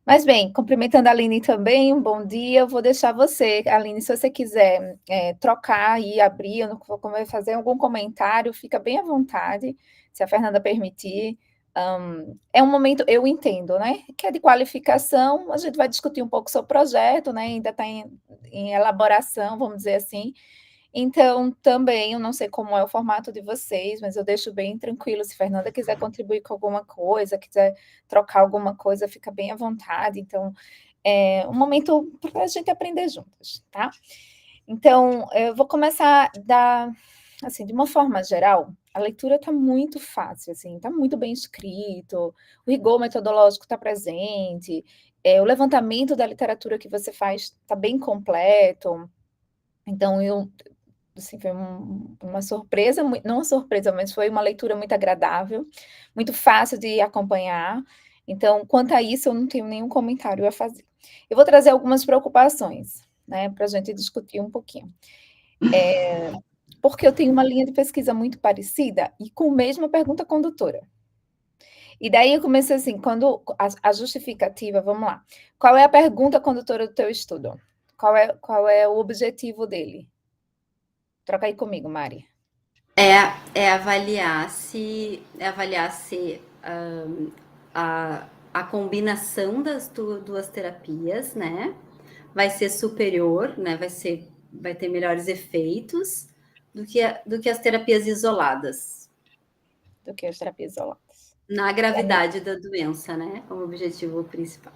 Mas bem, cumprimentando a Aline também, um bom dia. Eu vou deixar você, Aline, se você quiser trocar e abrir, eu não vou fazer algum comentário, fica bem à vontade, se a Fernanda permitir. É um momento, eu entendo, né? Que é de qualificação, a gente vai discutir um pouco sobre o projeto, né? Ainda está em elaboração, vamos dizer assim. Então, também, eu não sei como é o formato de vocês, mas eu deixo bem tranquilo. Se Fernanda quiser contribuir com alguma coisa, quiser trocar alguma coisa, fica bem à vontade. Então, é um momento para a gente aprender juntas, tá? Então, eu vou começar assim, de uma forma geral, a leitura está muito fácil, assim, está muito bem escrito, o rigor metodológico está presente, o levantamento da literatura que você faz está bem completo. Então, assim, foi uma surpresa, não uma surpresa, mas foi uma leitura muito agradável, muito fácil de acompanhar. Então, quanto a isso, eu não tenho nenhum comentário a fazer. Eu vou trazer algumas preocupações, né, para a gente discutir um pouquinho. Porque eu tenho uma linha de pesquisa muito parecida e com a mesma pergunta condutora. E daí eu comecei assim, quando a justificativa, vamos lá. Qual é a pergunta condutora do teu estudo? Qual é o objetivo dele? Troca aí comigo, Mari. É avaliar se a combinação das duas terapias, né, vai ser superior, né, vai ter melhores efeitos do que as terapias isoladas. Do que as terapias isoladas. Na gravidade da doença, né, como objetivo principal.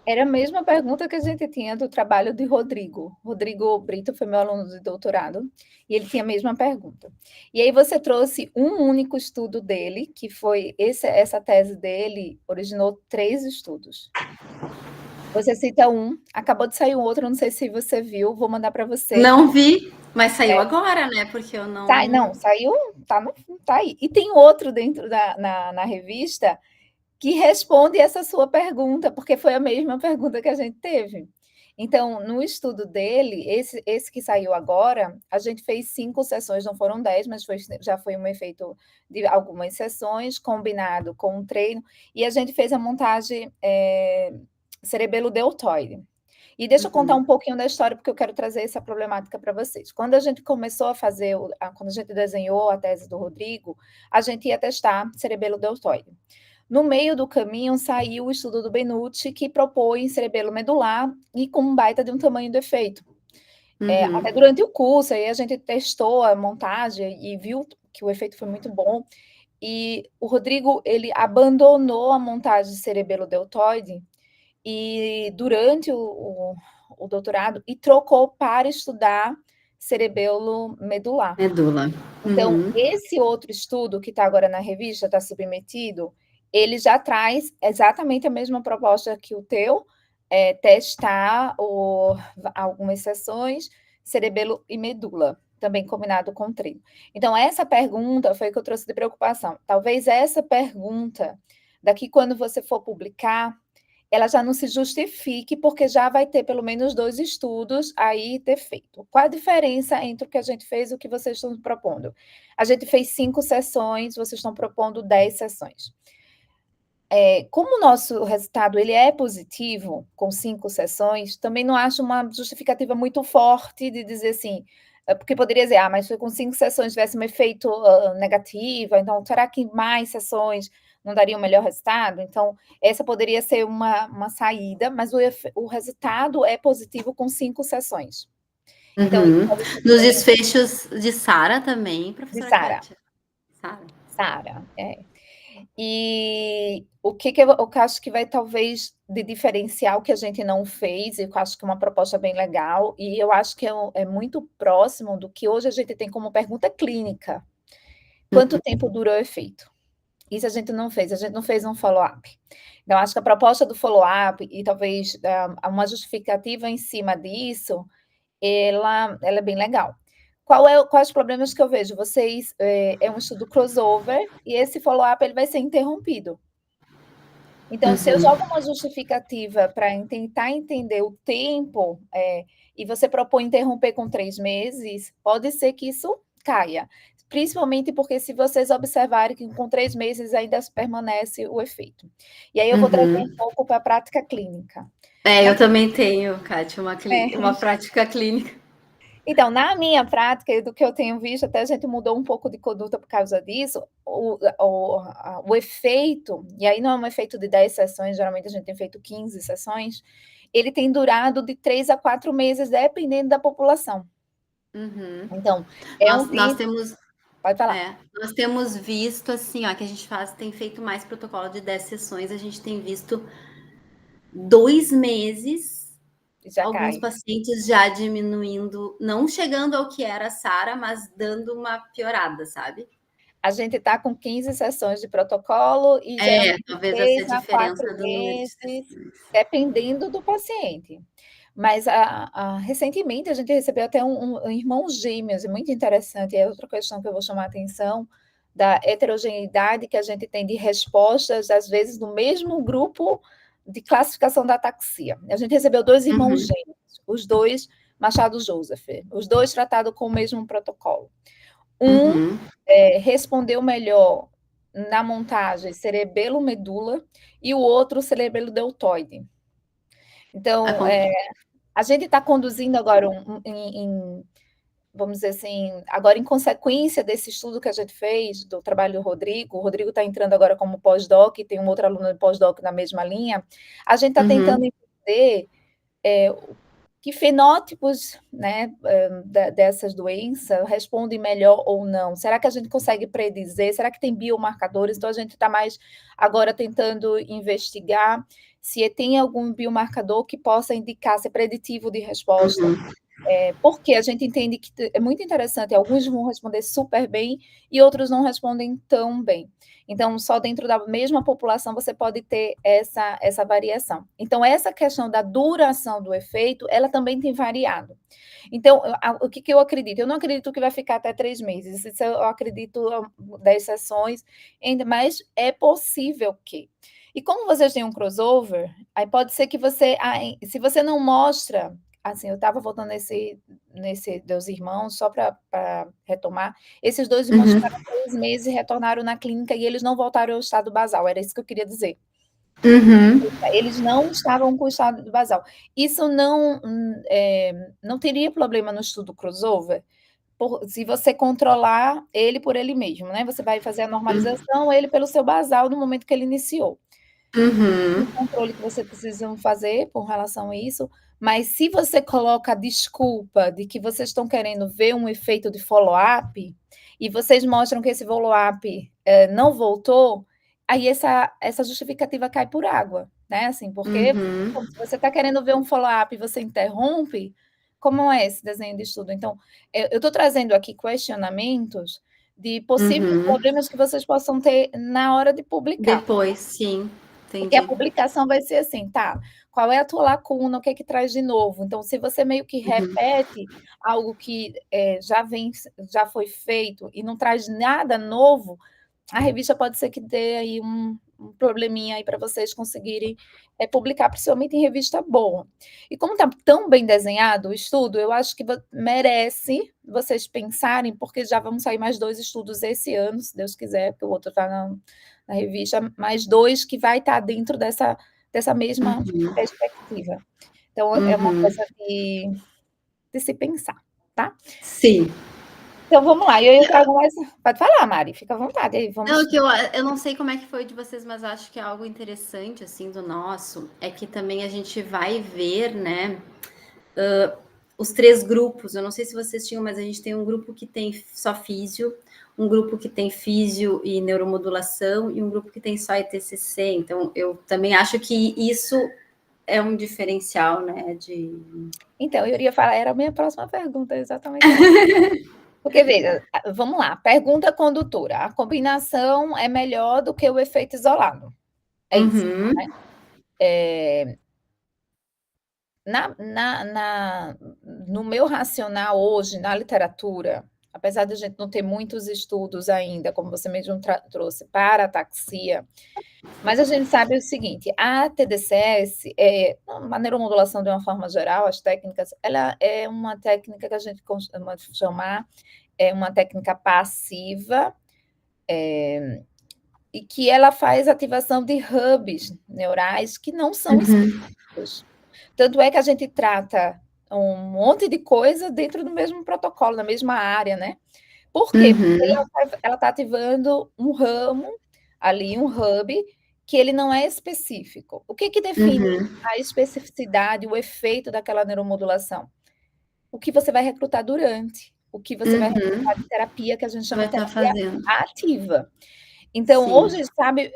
Era a mesma pergunta que a gente tinha do trabalho de Rodrigo. Rodrigo Brito foi meu aluno de doutorado, e ele tinha a mesma pergunta. E aí você trouxe um único estudo dele, que foi essa tese dele, originou 3 estudos. Você cita um, acabou de sair um outro, não sei se você viu, vou mandar para você. Não vi, mas saiu agora, né? Porque eu não. Não, saiu, tá aí. E tem outro dentro na revista que responde essa sua pergunta, porque foi a mesma pergunta que a gente teve. Então, no estudo dele, esse que saiu agora, a gente fez 5 sessões, não foram 10, mas já foi um efeito de algumas sessões, combinado com um treino, e a gente fez a montagem cerebelo-deltoide. E deixa eu contar um pouquinho da história, porque eu quero trazer essa problemática para vocês. Quando a gente começou a fazer, quando a gente desenhou a tese do Rodrigo, a gente ia testar cerebelo-deltoide. No meio do caminho saiu o estudo do Benucci, que propõe cerebelo medular e com um baita de um tamanho do efeito. Até durante o curso, aí a gente testou a montagem e viu que o efeito foi muito bom. E o Rodrigo, ele abandonou a montagem de cerebelo-deltoide e durante o doutorado e trocou para estudar cerebelo medular. Medula. Então, esse outro estudo que está agora na revista, está submetido, ele já traz exatamente a mesma proposta que o teu, testar algumas sessões, cerebelo e medula, também combinado com treino. Então, essa pergunta foi que eu trouxe de preocupação. Talvez essa pergunta, daqui quando você for publicar, ela já não se justifique, porque já vai ter pelo menos 2 estudos aí ter feito. Qual a diferença entre o que a gente fez e o que vocês estão propondo? A gente fez 5 sessões, vocês estão propondo 10 sessões. Como o nosso resultado ele é positivo, com 5 sessões, também não acho uma justificativa muito forte de dizer assim, porque poderia dizer, mas foi com 5 sessões tivesse um efeito negativo, então será que mais sessões não daria um melhor resultado? Então, essa poderia ser uma saída, mas o resultado é positivo com 5 sessões. Então, nos desfechos de Sara também, professora Sara. Kátia. Sara, E o que eu acho que vai talvez de diferencial que a gente não fez, e que eu acho que é uma proposta bem legal, e eu acho que é muito próximo do que hoje a gente tem como pergunta clínica: quanto tempo dura o efeito? Isso a gente não fez um follow-up. Então acho que a proposta do follow-up e talvez, uma justificativa em cima disso, ela é bem legal. Quais os problemas que eu vejo? Vocês, é um estudo crossover e esse follow-up ele vai ser interrompido. Então, se eu jogo uma justificativa para tentar entender o tempo, e você propõe interromper com 3 meses, pode ser que isso caia. Principalmente porque se vocês observarem que com 3 meses ainda permanece o efeito. E aí eu vou trazer um pouco para a prática clínica. Eu também tenho, Kátia, uma prática clínica. Então, na minha prática e do que eu tenho visto, até a gente mudou um pouco de conduta por causa disso, o efeito, e aí não é um efeito de 10 sessões, geralmente a gente tem feito 15 sessões, ele tem durado de 3 a 4 meses, dependendo da população. Então, nós temos... Pode falar. Nós temos visto, assim, ó, que a gente tem feito mais protocolo de 10 sessões, a gente tem visto 2 meses... alguns pacientes já diminuindo, não chegando ao que era a Sara, mas dando uma piorada, sabe? A gente está com 15 sessões de protocolo e talvez essa diferença do meses, dependendo do paciente. Mas recentemente a gente recebeu até um irmão gêmeos, e muito interessante, é outra questão que eu vou chamar a atenção, da heterogeneidade que a gente tem de respostas, às vezes, no mesmo grupo de classificação da ataxia. A gente recebeu 2 irmãos gêmeos, os 2 Machado Joseph, os 2 tratados com o mesmo protocolo. Respondeu melhor na montagem cerebelo-medula e o outro cerebelo-deltoide. Então, a gente está conduzindo agora vamos dizer assim, agora em consequência desse estudo que a gente fez, do trabalho do Rodrigo, o Rodrigo está entrando agora como pós-doc, tem um outro aluno de pós-doc na mesma linha, a gente está tentando entender que fenótipos, né, dessas doenças respondem melhor ou não. Será que a gente consegue predizer? Será que tem biomarcadores? Então, a gente está mais agora tentando investigar se tem algum biomarcador que possa indicar, ser preditivo de resposta. Porque a gente entende que é muito interessante, alguns vão responder super bem e outros não respondem tão bem. Então, só dentro da mesma população você pode ter essa variação. Então, essa questão da duração do efeito, ela também tem variado. Então, o que eu acredito? Eu não acredito que vai ficar até 3 meses, isso eu acredito 10 sessões, mas é possível que. E como vocês têm um crossover, aí pode ser que você, se você não mostra... Assim, eu estava voltando nesse dos irmãos, só para retomar. Esses 2 irmãos ficaram 3 meses e retornaram na clínica e eles não voltaram ao estado basal, era isso que eu queria dizer. Eles não estavam com o estado basal. Isso não teria problema no estudo crossover, se você controlar ele por ele mesmo, né? Você vai fazer a normalização, ele pelo seu basal no momento que ele iniciou. O controle que você precisa fazer com relação a isso, mas se você coloca a desculpa de que vocês estão querendo ver um efeito de follow-up, e vocês mostram que esse follow-up não voltou, aí essa justificativa cai por água, né? Assim, porque se você está querendo ver um follow-up e você interrompe, como é esse desenho de estudo? Então, eu estou trazendo aqui questionamentos de possíveis problemas que vocês possam ter na hora de publicar. Depois, sim. Entendi. Porque a publicação vai ser assim, tá? Qual é a tua lacuna? O que é que traz de novo? Então, se você meio que repete algo que já foi feito e não traz nada novo, a revista pode ser que dê aí um probleminha aí para vocês conseguirem publicar, principalmente em revista boa. E como está tão bem desenhado o estudo, eu acho que merece vocês pensarem, porque já vão sair mais 2 estudos esse ano, se Deus quiser, porque o outro está na revista, mais 2 que vai estar dentro dessa mesma perspectiva. Então, é uma coisa de se pensar, tá? Sim. Então, vamos lá, eu trago mais... Pode falar, Mari, fica à vontade. Aí, vamos... eu não sei como é que foi de vocês, mas acho que é algo interessante, assim, do nosso, é que também a gente vai ver, né, os 3 grupos. Eu não sei se vocês tinham, mas a gente tem um grupo que tem só físio, um grupo que tem físio e neuromodulação e um grupo que tem só ETCC. Então, eu também acho que isso é um diferencial, né? Então, eu iria falar, era a minha próxima pergunta, exatamente essa. Porque, veja, vamos lá, pergunta condutora. A combinação é melhor do que o efeito isolado. É isso, né? No meu racional hoje, na literatura, apesar de a gente não ter muitos estudos ainda, como você mesmo trouxe, para ataxia, mas a gente sabe o seguinte, a TDCS, a neuromodulação de uma forma geral, as técnicas, ela é uma técnica que a gente costuma chamar, uma técnica passiva, e que ela faz ativação de hubs neurais que não são específicos. Tanto é que a gente trata um monte de coisa dentro do mesmo protocolo, na mesma área, né? Por quê? Porque ela está ativando um ramo ali, um hub, que ele não é específico. O que define a especificidade, o efeito daquela neuromodulação? O que você vai recrutar durante, o que você vai recrutar de terapia, que a gente chama de terapia ativa. Então, hoje, sabe,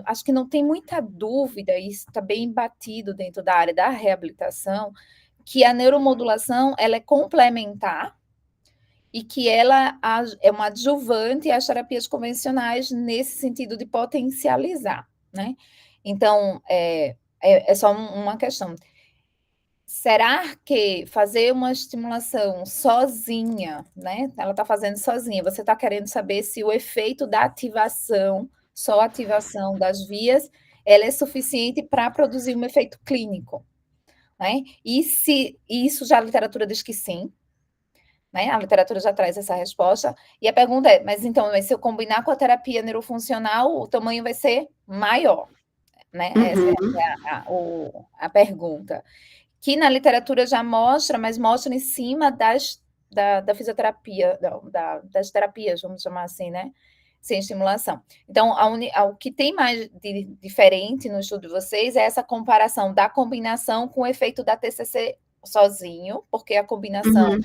acho que não tem muita dúvida, e isso está bem batido dentro da área da reabilitação, que a neuromodulação ela é complementar e que ela é uma adjuvante às terapias convencionais nesse sentido de potencializar, né? Então, é só uma questão. Será que fazer uma estimulação sozinha, né? Ela está fazendo sozinha, você está querendo saber se o efeito da ativação, só a ativação das vias, ela é suficiente para produzir um efeito clínico, né? E isso já a literatura diz que sim, né? A literatura já traz essa resposta. E a pergunta é, mas então, se eu combinar com a terapia neurofuncional, o tamanho vai ser maior, né? Essa é a pergunta. Que na literatura já mostra, mas mostra em cima da fisioterapia, das terapias, vamos chamar assim, né? Sem estimulação. Então, o que tem mais de diferente no estudo de vocês é essa comparação da combinação com o efeito da TCC sozinho, porque a combinação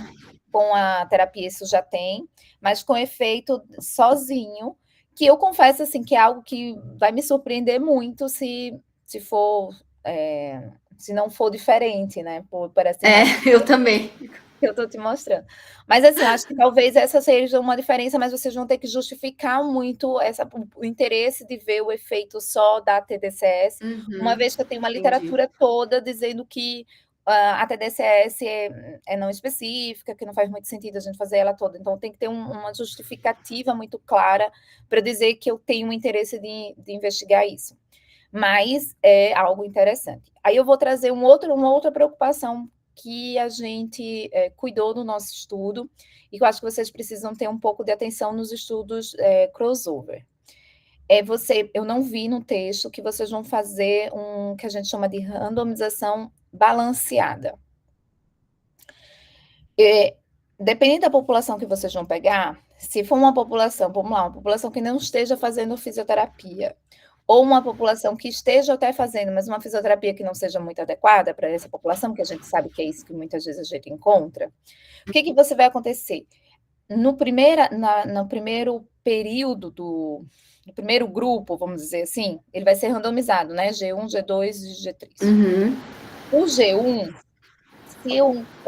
com a terapia isso já tem, mas com efeito sozinho, que eu confesso assim que é algo que vai me surpreender muito se for se não for diferente, né? Parece eu também. Que eu estou te mostrando. Mas assim, eu acho que talvez essa seja uma diferença, mas vocês vão ter que justificar muito o interesse de ver o efeito só da TDCS, uma vez que eu tenho uma literatura toda dizendo que a TDCS é não específica, que não faz muito sentido a gente fazer ela toda. Então, tem que ter uma justificativa muito clara para dizer que eu tenho um interesse de investigar isso. Mas é algo interessante. Aí eu vou trazer uma outra preocupação que a gente cuidou do nosso estudo e que eu acho que vocês precisam ter um pouco de atenção nos estudos crossover. Eu não vi no texto que vocês vão fazer que a gente chama de randomização balanceada. Dependendo da população que vocês vão pegar, se for uma população, vamos lá, uma população que não esteja fazendo fisioterapia, ou uma população que esteja até fazendo, mas uma fisioterapia que não seja muito adequada para essa população, que a gente sabe que é isso que muitas vezes a gente encontra, o que você vai acontecer? No primeiro período no primeiro grupo, vamos dizer assim, ele vai ser randomizado, né? G1, G2 e G3. O G1,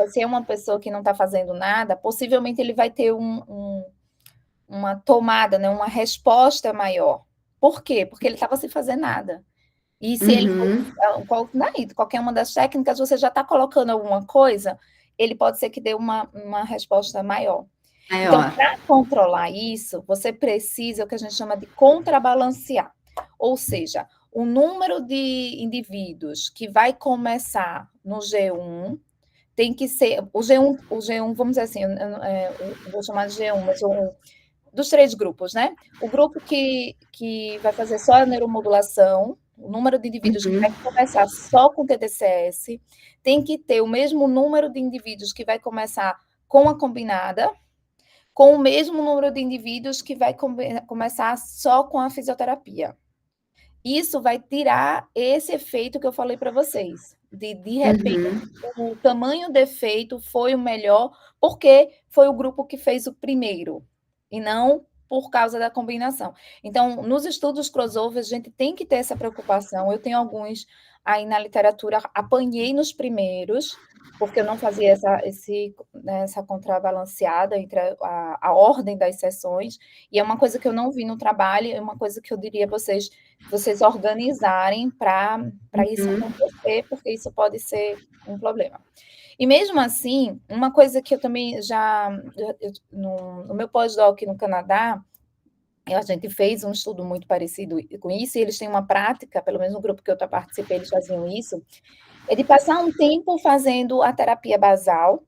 se é uma pessoa que não está fazendo nada, possivelmente ele vai ter uma tomada, né? Uma resposta maior. Por quê? Porque ele estava sem fazer nada. E se ele qualquer uma das técnicas, você já está colocando alguma coisa, ele pode ser que dê uma resposta maior. Então, para controlar isso, você precisa o que a gente chama de contrabalancear. Ou seja, o número de indivíduos que vai começar no G1 tem que ser... O G1 vamos dizer assim, eu vou chamar de G1, mas dos 3 grupos, né? O grupo que vai fazer só a neuromodulação, o número de indivíduos que vai começar só com TDCS, tem que ter o mesmo número de indivíduos que vai começar com a combinada, com o mesmo número de indivíduos que vai começar só com a fisioterapia. Isso vai tirar esse efeito que eu falei para vocês, de repente, o tamanho do efeito foi o melhor, porque foi o grupo que fez o primeiro. e não por causa da combinação. Então, nos estudos crossover, a gente tem que ter essa preocupação. Eu tenho alguns aí na literatura, apanhei nos primeiros, porque eu não fazia essa contrabalanceada entre a ordem das sessões, e é uma coisa que eu não vi no trabalho, é uma coisa que eu diria a vocês organizarem para isso acontecer, porque isso pode ser um problema. E mesmo assim, uma coisa que eu também no meu pós-doc no Canadá, a gente fez um estudo muito parecido com isso, e eles têm uma prática, pelo menos no grupo que eu participei, eles faziam isso, é de passar um tempo fazendo a terapia basal,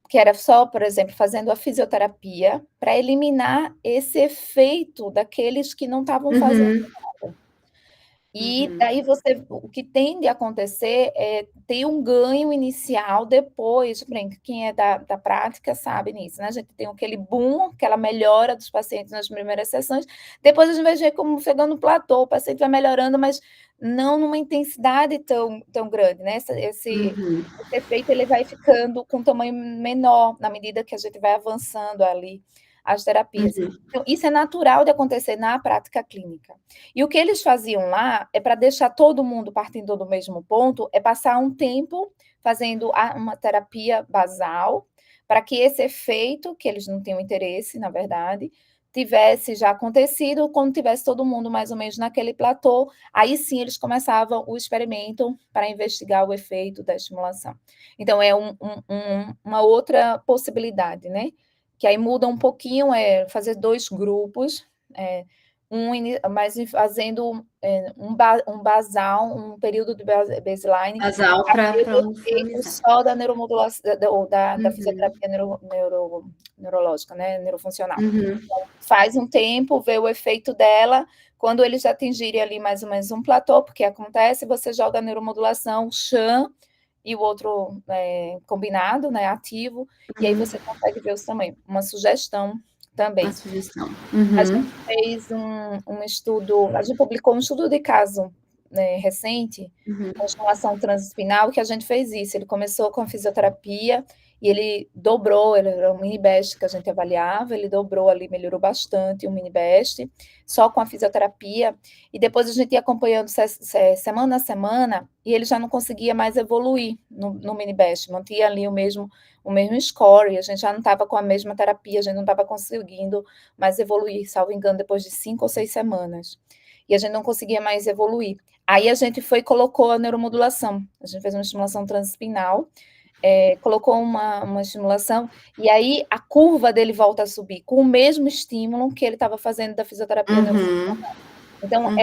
que era só, por exemplo, fazendo a fisioterapia, para eliminar esse efeito daqueles que não estavam fazendo nada. E daí o que tende a acontecer é ter um ganho inicial depois, quem é da prática sabe nisso, né? A gente tem aquele boom, aquela melhora dos pacientes nas primeiras sessões, depois a gente vai ver como chegando no platô, o paciente vai melhorando, mas não numa intensidade tão grande, né? Esse efeito ele vai ficando com tamanho menor na medida que a gente vai avançando ali as terapias. Então, isso é natural de acontecer na prática clínica. E o que eles faziam lá é para deixar todo mundo partindo do mesmo ponto, é passar um tempo fazendo uma terapia basal, para que esse efeito, que eles não tinham interesse, na verdade, tivesse já acontecido, quando tivesse todo mundo mais ou menos naquele platô, aí sim eles começavam o experimento para investigar o efeito da estimulação. Então, é uma outra possibilidade, né? Que aí muda um pouquinho, é fazer 2 grupos, mas fazendo um basal, um período de baseline, Basal para o efeito só da neuromodulação, da fisioterapia neurológica, né, neurofuncional. Então, faz um tempo, vê o efeito dela, quando eles atingirem ali mais ou menos um platô, porque acontece, você joga a neuromodulação, chã, e o outro combinado, né, ativo, e aí você consegue ver os tamanhos. Uma sugestão também. Uma sugestão. A gente fez um estudo, a gente publicou um estudo de caso recente, com estimulação transespinal, que a gente fez isso. Ele começou com a fisioterapia e ele dobrou, ele era um mini BEST que a gente avaliava, ele dobrou ali, melhorou bastante o mini BEST, só com a fisioterapia, e depois a gente ia acompanhando semana a semana, e ele já não conseguia mais evoluir no mini BEST, mantinha ali o mesmo score, e a gente já não estava com a mesma terapia, a gente não estava conseguindo mais evoluir, salvo engano, depois de 5 ou 6 semanas. E a gente não conseguia mais evoluir. Aí a gente foi e colocou a neuromodulação. A gente fez uma estimulação transespinal, colocou uma estimulação, e aí a curva dele volta a subir, com o mesmo estímulo que ele estava fazendo da fisioterapia neurofuncional. Então,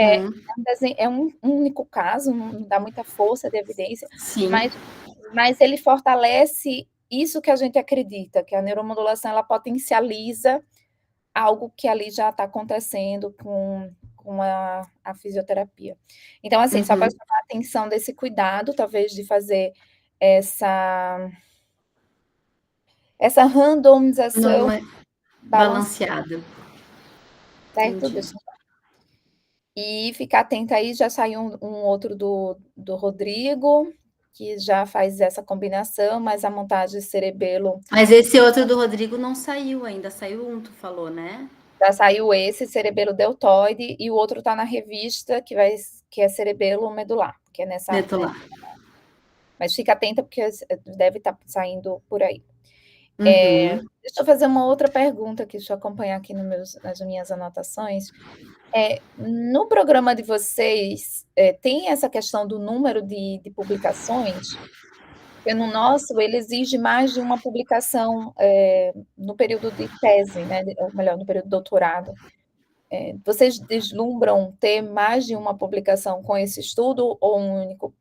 é um único caso, não dá muita força de evidência, mas ele fortalece isso que a gente acredita, que a neuromodulação ela potencializa algo que ali já está acontecendo com a fisioterapia. Então, assim, só para chamar a atenção desse cuidado, talvez, de fazer essa randomização balanceada. Certo? E ficar atenta aí, já saiu um outro do Rodrigo, que já faz essa combinação, mas a montagem cerebelo... Mas esse outro do Rodrigo não saiu ainda, saiu um, tu falou, né? Já saiu esse, cerebelo deltoide, e o outro está na revista, que é cerebelo medular, que é nessa... Medular. Mas fica atenta, porque deve estar saindo por aí. Deixa eu fazer uma outra pergunta aqui, deixa eu acompanhar aqui nas minhas anotações. No programa de vocês, tem essa questão do número de publicações? Porque no nosso, ele exige mais de uma publicação no período de tese, né? Ou melhor, no período de doutorado. Vocês deslumbram ter mais de uma publicação com esse estudo ou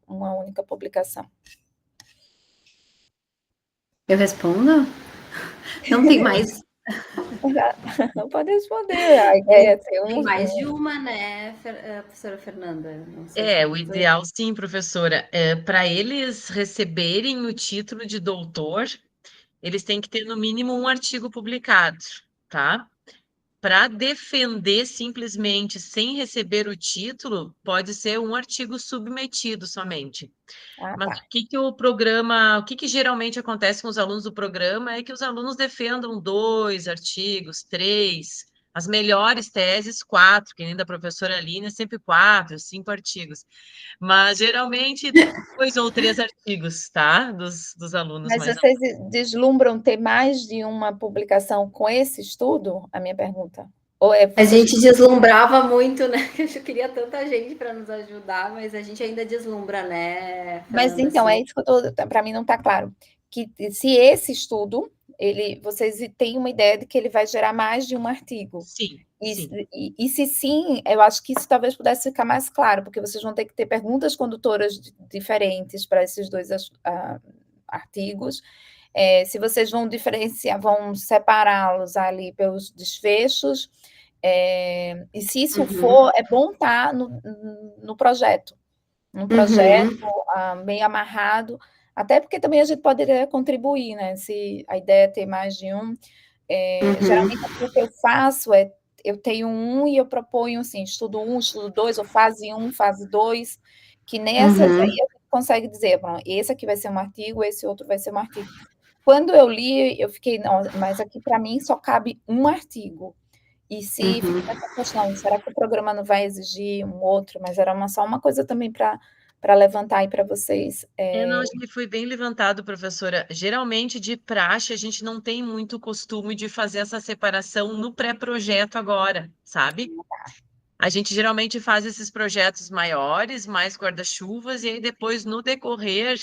uma única publicação? Eu respondo? Não tem mais. Não pode responder. A ideia é ter Tem mais de uma, né, professora Fernanda? Não sei se o ideal, sim, professora. Para eles receberem o título de doutor, eles têm que ter no mínimo um artigo publicado, tá? para defender simplesmente sem receber o título, pode ser um artigo submetido somente. Mas tá. o que geralmente acontece com os alunos do programa é que os alunos defendam 2 artigos, 3, as melhores teses, 4, que nem da professora Aline, é sempre 4, 5 artigos. Mas geralmente 2 ou 3 artigos, tá? Dos alunos Mas mais vocês deslumbram ter mais de uma publicação com esse estudo? A minha pergunta. Ou é A vocês... gente deslumbrava muito, né? Eu queria tanta gente para nos ajudar, mas a gente ainda deslumbra, né? Mas Falando então, é assim. isso que eu tô, para mim não está claro. Que se esse estudo, vocês têm uma ideia de que ele vai gerar mais de um artigo. Sim, E, sim. e se sim, eu acho que isso talvez pudesse ficar mais claro, porque vocês vão ter que ter perguntas condutoras diferentes para esses 2 artigos. Se vocês vão diferenciar, vão separá-los ali pelos desfechos, e se isso for, é bom estar no projeto. Um projeto bem amarrado, até porque também a gente poderia contribuir, né? Se a ideia é ter mais de um. Geralmente o que eu faço é eu tenho um e eu proponho assim, estudo 1, estudo 2, ou fase 1, fase 2, que nessas aí a gente consegue dizer, pronto, esse aqui vai ser um artigo, esse outro vai ser um artigo. Quando eu li, eu fiquei, não, mas aqui para mim só cabe um artigo. E se fica essa questão, será que o programa não vai exigir um outro? Mas era só uma coisa também para levantar aí para vocês. Não, acho que foi bem levantado, professora. Geralmente, de praxe, a gente não tem muito costume de fazer essa separação no pré-projeto agora, sabe? A gente geralmente faz esses projetos maiores, mais guarda-chuvas, e aí depois, no decorrer,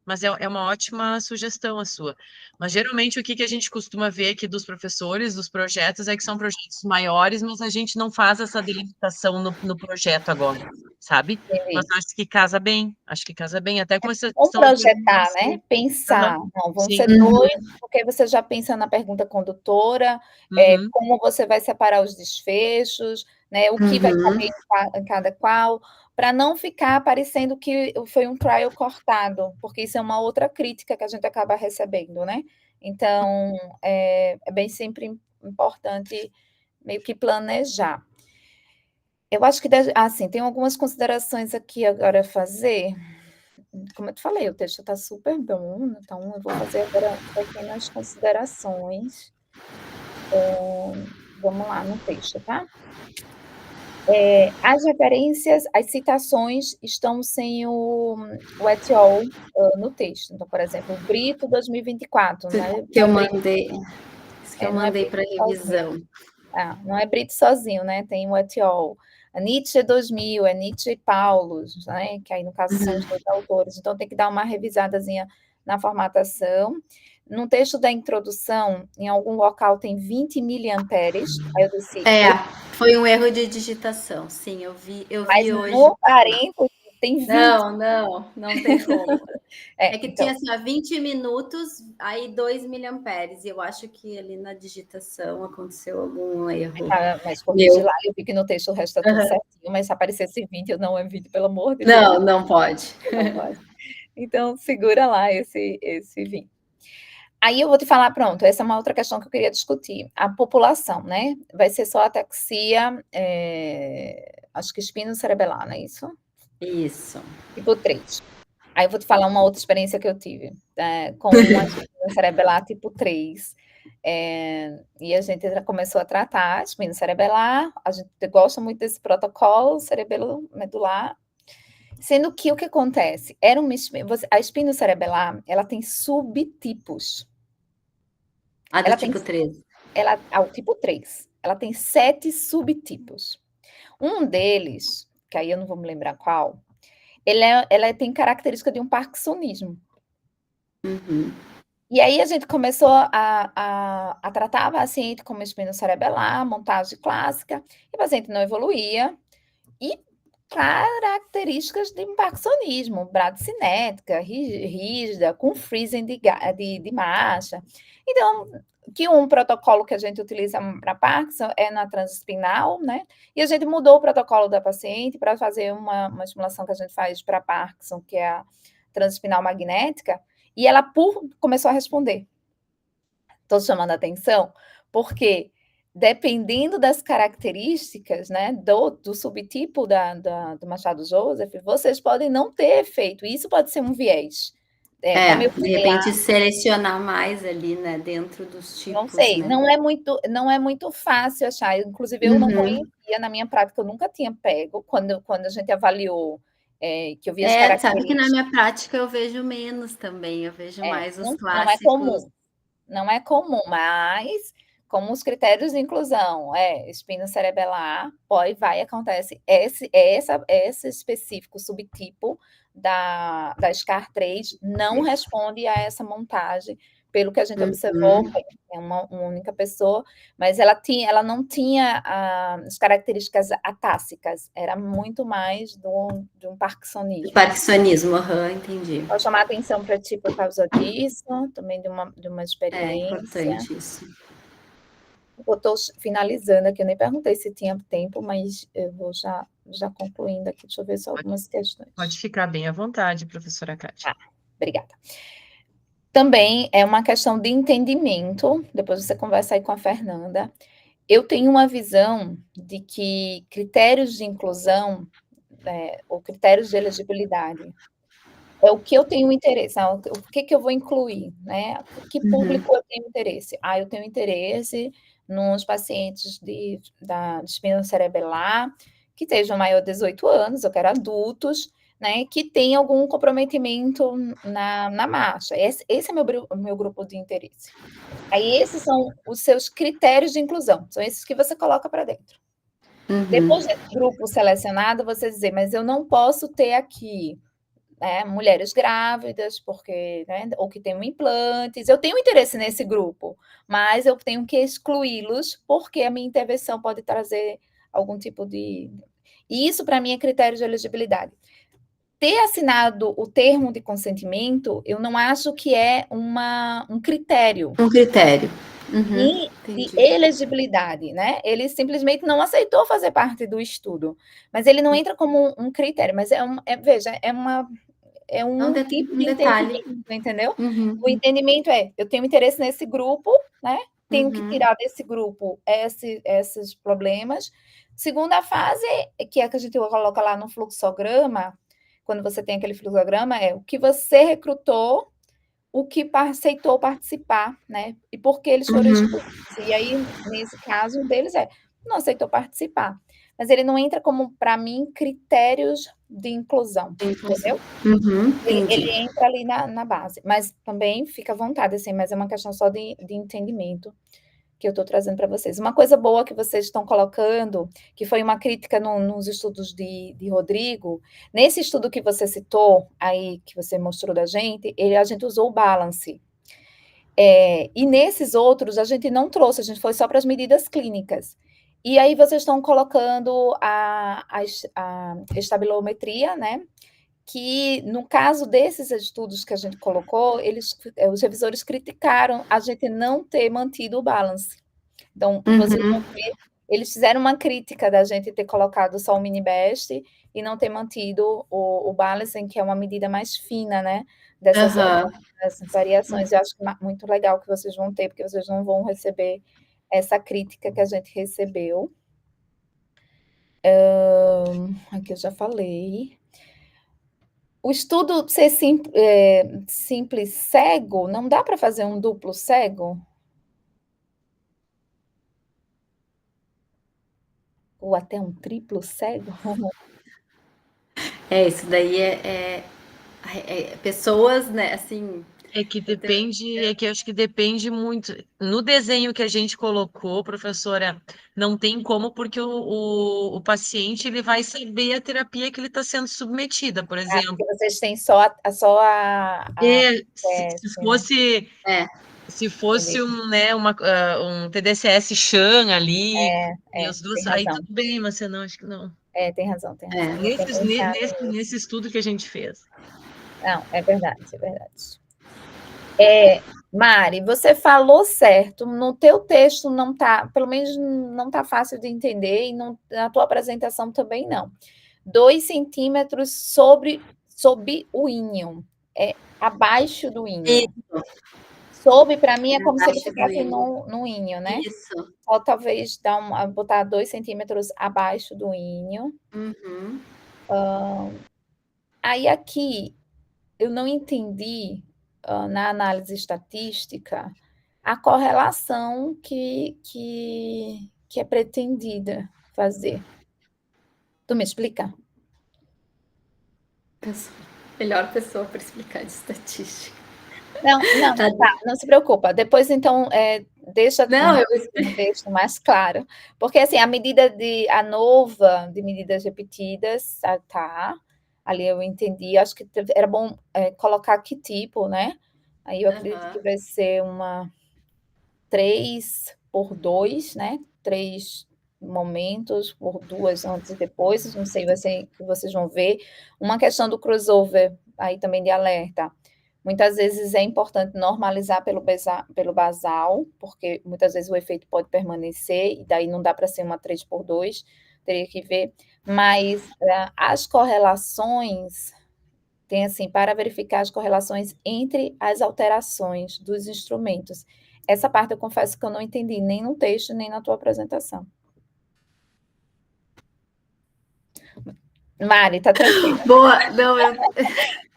mas é uma ótima sugestão a sua. Mas geralmente o que a gente costuma ver aqui dos professores, dos projetos, é que são projetos maiores, mas a gente não faz essa delimitação no projeto agora, sabe? Mas acho que casa bem, até com essa Ou questão de projetar, perguntas. né? Pensar. Aham, Não, vão sim. ser 2, porque você já pensa na pergunta condutora, Uhum. como você vai separar os desfechos, né? O que vai caber em cada qual, para não ficar parecendo que foi um trial cortado, porque isso é uma outra crítica que a gente acaba recebendo, né? Então, é bem sempre importante meio que planejar. Eu acho que, assim, tem algumas considerações aqui agora a fazer. Como eu te falei, o texto está super bom, então eu vou fazer agora pequenas considerações. Vamos lá no texto, tá? As referências, as citações estão sem o et al. No texto. Então, por exemplo, o Brito 2024, né? Que eu mandei, que eu Não é mandei para Brito sozinho. revisão. Não é Brito sozinho, né? Tem o et al. A Nietzsche 2000, é Nietzsche e Paulus, né? Que aí, no caso, são os 2 autores. Então, tem que dar uma revisadazinha na formatação. No texto da introdução, em algum local tem 20 miliamperes. Aí eu disse... Foi um erro de digitação. Sim, eu vi Mas hoje. no parênteses tem 20. Não tem como. É que então, tinha assim, 20 minutos, aí 2 miliamperes. E eu acho que ali na digitação aconteceu algum erro. mas corrigi lá, eu vi que no texto o resto está tudo certinho, mas se aparecesse 20, não é 20, pelo amor de Deus. Não pode. Não pode. Então, segura lá esse 20. Aí eu vou te falar, pronto, essa é uma outra questão que eu queria discutir. A população, né? Vai ser só ataxia, acho que espinocerebelar, não é isso? Isso. Tipo 3. Aí eu vou te falar uma outra experiência que eu tive com uma espinocerebelar tipo 3. E a gente já começou a tratar a espinocerebelar, a gente gosta muito desse protocolo cerebelo-medular, sendo que o que acontece? A espinocerebelar, ela tem subtipos. A do tipo 3. O tipo 3. Ela tem 7 subtipos. Um deles, que aí eu não vou me lembrar qual, ela tem característica de um parkinsonismo. E aí a gente começou a tratar a paciente como espinocerebelar, montagem clássica, e o paciente não evoluía, e características de um parkinsonismo, bradicinética, rígida, com freezing de marcha. Então, que um protocolo que a gente utiliza para Parkinson é na transespinal, né? E a gente mudou o protocolo da paciente para fazer uma estimulação que a gente faz para Parkinson, que é a transespinal magnética, e ela começou a responder. Estou chamando a atenção porque dependendo das características, né, do subtipo do Machado Joseph, vocês podem não ter efeito. Isso pode ser um viés. Como eu de repente selecionar mais ali, né, dentro dos tipos, não sei, né? não é muito fácil achar. Inclusive, eu não conhecia na minha prática, eu nunca tinha pego quando a gente avaliou, que eu vi as características. Sabe que na minha prática eu vejo menos também, eu vejo mais os clássicos. Não é comum, mas como os critérios de inclusão espina cerebelar, vai acontece esse específico subtipo da SCAR3 não responde a essa montagem, pelo que a gente observou, é uma única pessoa, mas ela não tinha as características atássicas, era muito mais de um parkinsonismo. Parkinsonismo, entendi. Vou chamar a atenção para ti por causa disso, também de uma experiência. É importante isso. Eu estou finalizando aqui, eu nem perguntei se tinha tempo, mas eu vou já concluindo aqui, deixa eu ver só algumas questões. Pode ficar bem à vontade, professora Kátia. Obrigada. Também é uma questão de entendimento, depois você conversa aí com a Fernanda. Eu tenho uma visão de que critérios de inclusão, ou critérios de elegibilidade, é o que eu tenho interesse, o que eu vou incluir, né? Que público eu tenho interesse? Eu tenho interesse nos pacientes de espina cerebelar, que estejam maior de 18 anos, eu quero adultos, né, que tenham algum comprometimento na marcha. Esse é o meu grupo de interesse. Aí esses são os seus critérios de inclusão, são esses que você coloca para dentro. Depois desse grupo selecionado, você dizer, mas eu não posso ter aqui mulheres grávidas, porque, ou que tenham implantes, eu tenho interesse nesse grupo, mas eu tenho que excluí-los, porque a minha intervenção pode trazer algum tipo de... E isso, para mim, é critério de elegibilidade. Ter assinado o termo de consentimento, eu não acho que é um critério. Um critério. De elegibilidade, né? Ele simplesmente não aceitou fazer parte do estudo, mas ele não entra como um critério, mas veja, é um tipo de entendimento, entendeu? O entendimento eu tenho interesse nesse grupo, né? Tenho que tirar desse grupo esses problemas. Segunda fase, que é a que a gente coloca lá no fluxograma, quando você tem aquele fluxograma, o que você recrutou, o que aceitou participar, né? E por que eles foram excluídos. E aí, nesse caso, um deles não aceitou participar. Mas ele não entra como, para mim, critérios de inclusão, entendeu? Ele entra ali na base. Mas também fica à vontade, assim, mas é uma questão só de entendimento que eu estou trazendo para vocês. Uma coisa boa que vocês estão colocando, que foi uma crítica nos estudos de Rodrigo, nesse estudo que você citou, aí, que você mostrou da gente, a gente usou o balance. E nesses outros, a gente não trouxe, a gente foi só para as medidas clínicas. E aí vocês estão colocando a estabilometria, né? Que, no caso desses estudos que a gente colocou, os revisores criticaram a gente não ter mantido o balance. Então, vocês vão ver, eles fizeram uma crítica da gente ter colocado só o mini-best e não ter mantido o balancing, que é uma medida mais fina, né, dessas variações. Eu acho muito legal que vocês vão ter, porque vocês não vão receber essa crítica que a gente recebeu. Aqui eu já falei. O estudo ser simples cego, não dá para fazer um duplo cego? Ou até um triplo cego? Isso daí pessoas, né, assim... que acho que depende muito. No desenho que a gente colocou, professora, não tem como, porque o paciente ele vai saber a terapia que ele está sendo submetida, por exemplo. Vocês têm só a se fosse um TDCS Chan ali, e os dois, aí tudo bem, mas você não, acho que não. Tem razão. Nesse estudo que a gente fez. Não, é verdade. Mari, você falou certo, no teu texto não tá, pelo menos não tá fácil de entender, e na tua apresentação também não. 2 centímetros sob o ínion, abaixo do ínion. Sob, para mim, é como se ele Abaixo do ficasse íneo. no íneo, né? Isso. Ou talvez botar 2 centímetros abaixo do íneo. Uhum. Aí aqui, eu não entendi, na análise estatística, a correlação que é pretendida fazer. Tu me explica? Melhor pessoa para explicar de estatística. Não, tá, não se preocupa. Depois, então, deixa Não, eu um texto mais claro. Porque, assim, a nova de medidas repetidas, tá, ali eu entendi, acho que era bom colocar que tipo, né? Aí eu acredito que vai ser uma 3x2, né? 3 momentos por 2 antes e depois, não sei, vai ser que vocês vão ver. Uma questão do crossover, aí também de alerta. Muitas vezes é importante normalizar pelo basal, porque muitas vezes o efeito pode permanecer, e daí não dá para ser uma 3x2, teria que ver. Mas as correlações, tem assim, para verificar as correlações entre as alterações dos instrumentos. Essa parte eu confesso que eu não entendi, nem no texto, nem na tua apresentação. Mari, tá tranquila. Boa, não,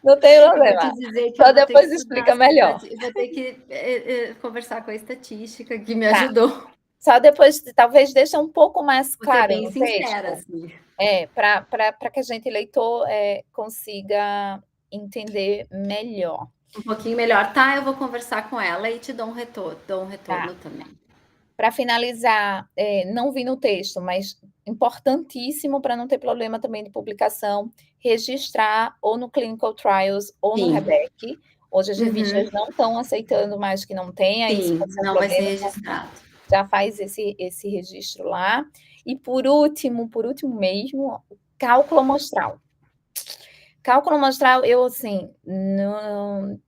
Não tem problema. vou te dizer que Só eu vou depois ter que explica melhor. vou ter que conversar com a estatística que me ajudou. Só depois, talvez, deixa um pouco mais Vou ser claro bem no sincera, texto. assim. Para que a gente, leitor, consiga entender melhor. Um pouquinho melhor. Tá, eu vou conversar com ela e te dou um retorno também. Para finalizar, não vi no texto, mas importantíssimo para não ter problema também de publicação, registrar ou no Clinical Trials ou no REBEC. Hoje as revistas não estão aceitando mais que não tenha, isso pode ser um não problema, vai ser registrado. Já faz esse registro lá. E por último mesmo, cálculo amostral. Cálculo amostral, eu assim, eu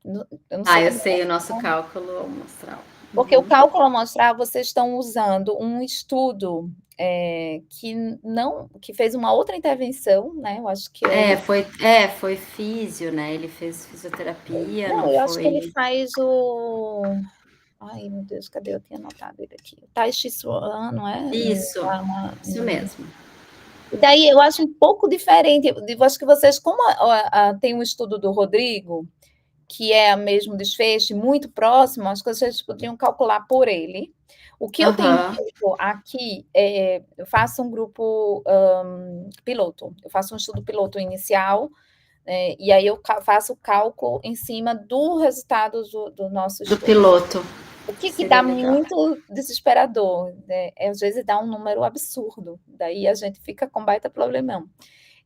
não sei. Eu sei o nosso cálculo amostral. Porque o cálculo amostral, vocês estão usando um estudo que fez uma outra intervenção, né? Eu acho que foi físio, né? Ele fez fisioterapia, não eu acho que ele faz o... Ai, meu Deus, cadê? Eu tinha anotado ele aqui. Tai Chi Chuan, não é? Isso mesmo. E daí eu acho um pouco diferente. Eu acho que vocês, como tem um estudo do Rodrigo, que é o mesmo desfecho, muito próximo, acho que vocês poderiam calcular por ele. O que eu tenho feito aqui, eu faço um grupo piloto, eu faço um estudo piloto inicial, e aí eu faço o cálculo em cima do resultado do nosso estudo. Do piloto. O que dá muito desesperador, né? Às vezes dá um número absurdo, daí a gente fica com baita problemão.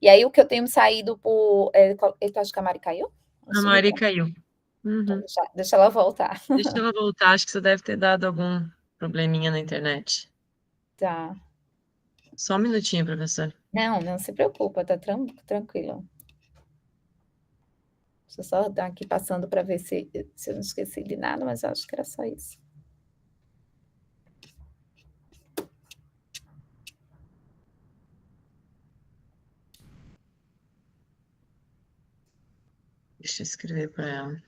E aí o que eu tenho saído por... Tu acha que a Mari caiu? A Mari caiu. Então, deixa ela voltar. Deixa ela voltar, acho que você deve ter dado algum probleminha na internet. Tá. Só um minutinho, professor. Não se preocupa, tá tranquilo. Deixa eu só dar aqui passando para ver se eu não esqueci de nada, mas eu acho que era só isso. Deixa eu escrever para ela.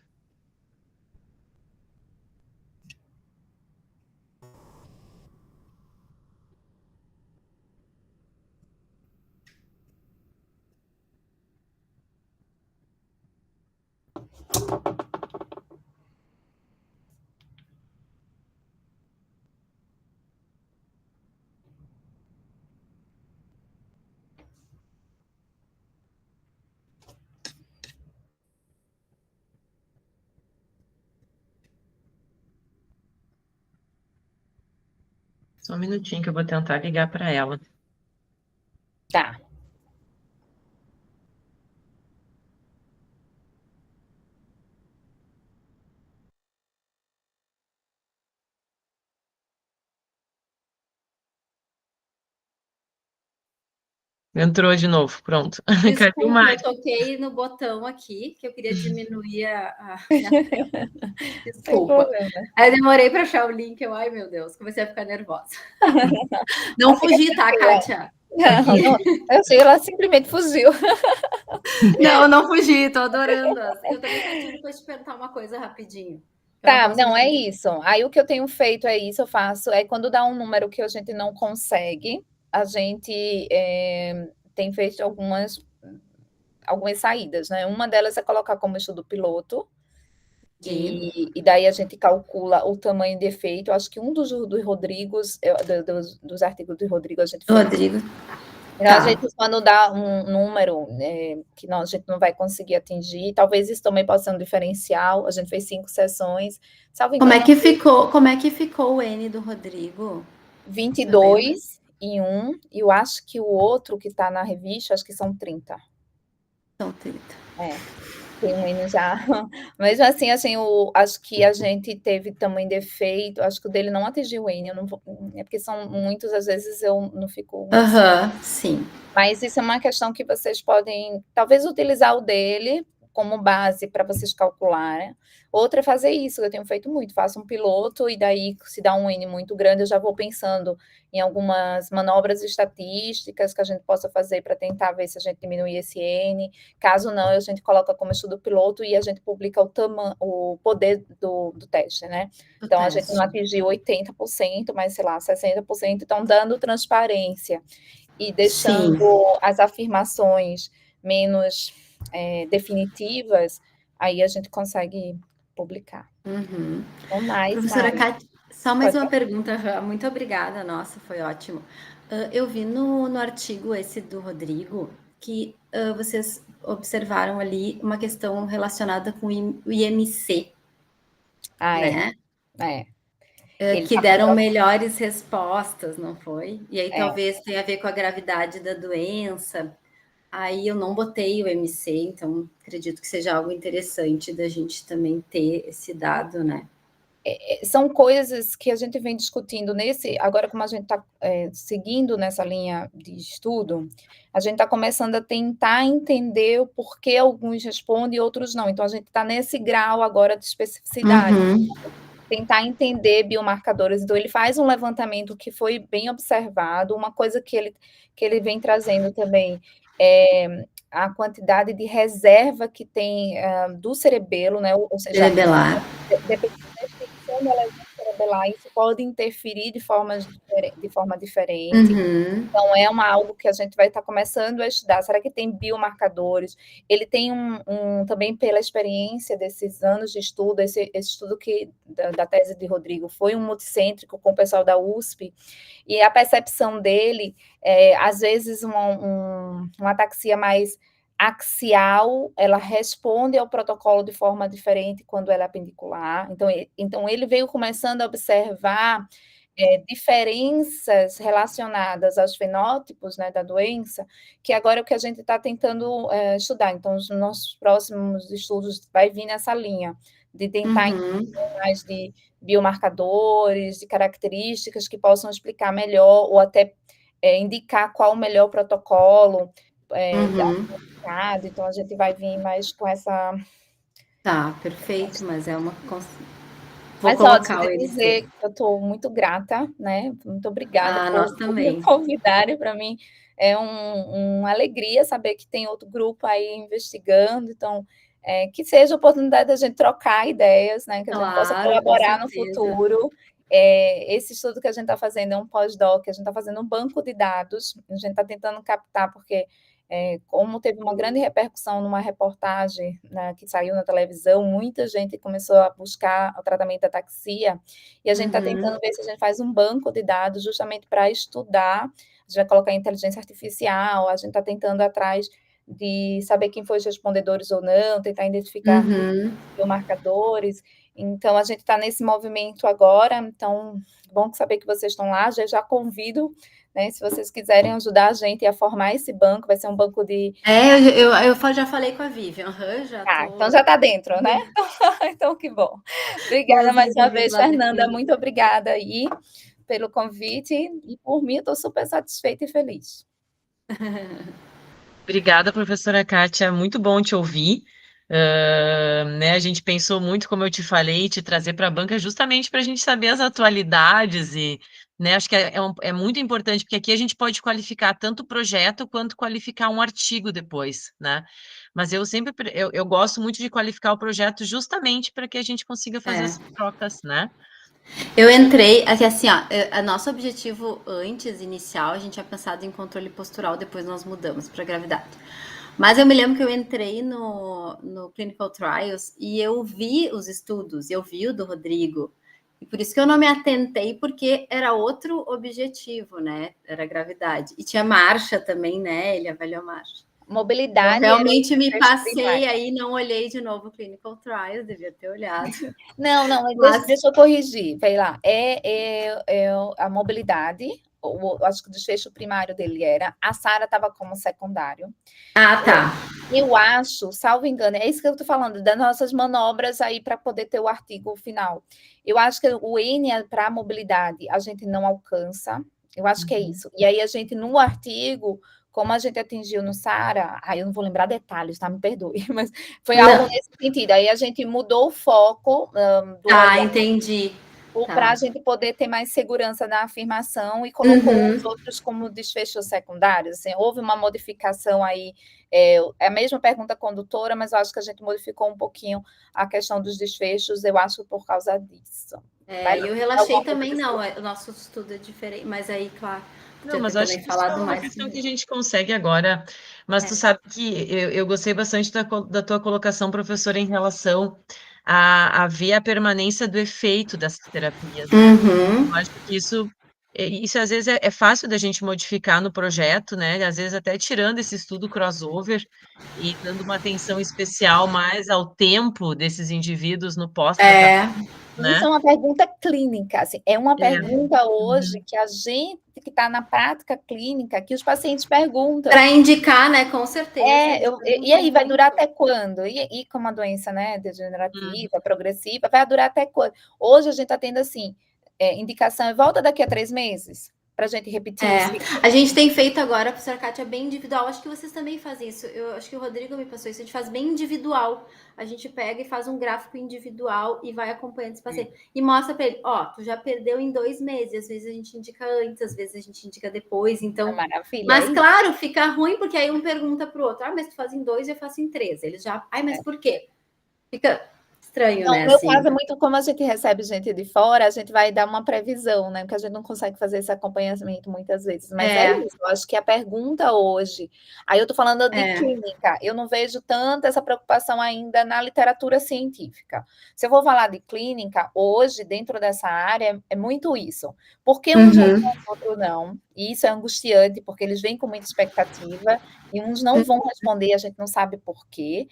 Só um minutinho que eu vou tentar ligar para ela. Tá. Entrou de novo, pronto. Desculpa, eu toquei no botão aqui, que eu queria diminuir a minha tela. Desculpa. Aí eu demorei para achar o link, ai meu Deus, comecei a ficar nervosa. Não fugi, tá, Kátia? Eu sei, ela simplesmente fugiu. Não fugi, tô adorando. Eu também estou te perguntar uma coisa rapidinho. Eu não Tá, posso não, é responder. isso. Aí o que eu tenho feito é isso, eu faço, é quando dá um número que a gente não consegue, a gente tem feito algumas saídas, né? Uma delas é colocar como estudo piloto, De e daí a gente calcula o tamanho de efeito. Acho que um dos Rodrigos, dos artigos do Rodrigo, a gente fez. Rodrigo. Então, a Tá. gente, quando dá um número que a gente não vai conseguir atingir, talvez isso também possa ser um diferencial. A gente fez 5 sessões, salvo Como é engano, que ficou, como é que ficou o N do Rodrigo? Você lembra? 22 em um, e eu acho que o outro que está na revista, acho que são 30. São 30. É, tem um N já. Mas assim, acho que a gente teve também defeito, acho que o dele não atingiu o N, eu não vou, é porque são muitos, às vezes eu não fico muito. Sim. Mas isso é uma questão que vocês podem, talvez, utilizar o dele como base para vocês calcularem. Outra é fazer isso, eu tenho feito muito, faço um piloto e daí, se dá um N muito grande, eu já vou pensando em algumas manobras estatísticas que a gente possa fazer para tentar ver se a gente diminui esse N. Caso não, a gente coloca como estudo piloto e a gente publica o poder do teste, né? Então, a gente não atingiu 80%, mas, sei lá, 60%, então dando transparência e deixando as afirmações menos definitivas, aí a gente consegue publicar. Ou mais, Professora Mari. Kátia, só mais Pode uma falar. pergunta. Muito obrigada, nossa, foi ótimo. Eu vi no artigo esse do Rodrigo que vocês observaram ali uma questão relacionada com o IMC, né? Ele Que tá deram melhor. melhores respostas, não foi? E aí É. talvez tenha a ver com a gravidade da doença. Aí eu não botei o MC, então acredito que seja algo interessante da gente também ter esse dado, né? São coisas que a gente vem discutindo agora, como a gente está seguindo nessa linha de estudo, a gente está começando a tentar entender o porquê alguns respondem e outros não. Então, a gente está nesse grau agora de especificidade, tentar entender biomarcadores. Então, ele faz um levantamento que foi bem observado, uma coisa que ele vem trazendo também é a quantidade de reserva que tem do cerebelo, né? Ou seja, Cerebelar. dependendo da extensão da lesão cerebelar, isso pode interferir de forma diferente. Então, é algo que a gente vai estar começando a estudar. Será que tem biomarcadores? Ele tem também, pela experiência desses anos de estudo, esse estudo da tese de Rodrigo foi um multicêntrico com o pessoal da USP, e a percepção dele, às vezes, uma ataxia mais axial, ela responde ao protocolo de forma diferente quando ela é apendicular. Então ele veio começando a observar diferenças relacionadas aos fenótipos, né, da doença, que agora é o que a gente está tentando estudar. Então, os nossos próximos estudos vai vir nessa linha, de tentar entender mais de biomarcadores, de características que possam explicar melhor, ou até indicar qual o melhor protocolo aplicado. Então, a gente vai vir mais com essa... Tá, perfeito, mas é uma... Vou Mas, colocar o deixa eu MC. dizer que eu estou muito grata, né? Muito obrigada Nós por me também. convidarem. Para mim é uma alegria saber que tem outro grupo aí investigando. Então, que seja a oportunidade da gente trocar ideias, né? Que a gente possa Claro, com colaborar no certeza. futuro. Esse estudo que a gente está fazendo é um pós-doc, a gente está fazendo um banco de dados, a gente está tentando captar, porque como teve uma grande repercussão numa reportagem, né, que saiu na televisão, muita gente começou a buscar o tratamento da ataxia, e a gente está tentando ver se a gente faz um banco de dados justamente para estudar. A gente vai colocar inteligência artificial, a gente está tentando atrás de saber quem foi os respondedores ou não, tentar identificar biomarcadores. Então, a gente está nesse movimento agora. Então, bom saber que vocês estão lá. Já convido, né, se vocês quiserem ajudar a gente a formar esse banco, vai ser um banco de... Eu já falei com a Vivian. Então já está dentro, né? Então, que bom. Obrigada mais uma vez, Fernanda. Muito obrigada aí pelo convite. E por mim, eu estou super satisfeita e feliz. Obrigada, professora Kátia. Muito bom te ouvir. Né, a gente pensou muito, como eu te falei, te trazer para a banca justamente para a gente saber as atualidades e né? Acho que é muito importante, porque aqui a gente pode qualificar tanto o projeto quanto qualificar um artigo depois, né? Mas eu gosto muito de qualificar o projeto justamente para que a gente consiga fazer essas trocas, né? Eu entrei, assim, ó, nosso objetivo antes, inicial, a gente tinha pensado em controle postural, depois nós mudamos para gravidade. Mas eu me lembro que eu entrei no Clinical Trials e eu vi os estudos, eu vi o do Rodrigo, e por isso que eu não me atentei, porque era outro objetivo, né? Era gravidade. E tinha marcha também, né? Ele avaliou a marcha. Mobilidade. Eu realmente me passei aí, não olhei de novo o Clinical Trials, devia ter olhado. Não, deixa eu corrigir, vai lá. A mobilidade, acho que o desfecho primário dele era, a Sara estava como secundário. Ah, tá. Eu acho, salvo engano, é isso que eu estou falando, das nossas manobras aí para poder ter o artigo final. Eu acho que o N para a mobilidade a gente não alcança, eu acho que é isso. E aí a gente, no artigo, como a gente atingiu no Sara, eu não vou lembrar detalhes, tá? Me perdoe, mas foi algo nesse sentido. Aí a gente mudou o foco do olhar. Entendi. Para a gente poder ter mais segurança na afirmação e colocou os outros como desfechos secundários. Assim, houve uma modificação aí, é a mesma pergunta condutora, mas eu acho que a gente modificou um pouquinho a questão dos desfechos, eu acho, por causa disso. Eu relaxei também, não, o nosso estudo é diferente, mas aí, claro... Não, mas acho que isso é uma questão que a gente consegue agora, mas tu sabe que eu gostei bastante da tua colocação, professora, em relação a ver a permanência do efeito dessas terapias, né? Eu acho que isso às vezes é fácil da gente modificar no projeto, né? Às vezes até tirando esse estudo crossover e dando uma atenção especial mais ao tempo desses indivíduos no pós-tratamento. Né? Isso é uma pergunta clínica, assim, é uma pergunta hoje que a gente que está na prática clínica, que os pacientes perguntam. Para indicar, né, com certeza. E aí, vai durar até quando? E como a doença, né, degenerativa, progressiva, vai durar até quando? Hoje a gente está tendo, assim, indicação, volta daqui a 3 meses, para a gente repetir isso. A gente tem feito agora, professora Kátia, bem individual. Acho que vocês também fazem isso. Eu acho que o Rodrigo me passou isso. A gente faz bem individual. A gente pega e faz um gráfico individual e vai acompanhando esse paciente. E mostra para ele, tu já perdeu em 2 meses. Às vezes a gente indica antes, às vezes a gente indica depois. Então, maravilha. Mas, claro, fica ruim, porque aí um pergunta para o outro. Mas tu faz em 2 e eu faço em 3. Ele já... mas por quê? Fica... estranho, né? No meu caso, é muito como a gente recebe gente de fora, a gente vai dar uma previsão, né? Porque a gente não consegue fazer esse acompanhamento muitas vezes. Mas é isso, eu acho que a pergunta hoje... Aí eu estou falando de clínica, eu não vejo tanto essa preocupação ainda na literatura científica. Se eu vou falar de clínica, hoje, dentro dessa área, é muito isso. Por que uns respondem, outros não? E isso é angustiante, porque eles vêm com muita expectativa, e uns não vão responder, a gente não sabe por quê.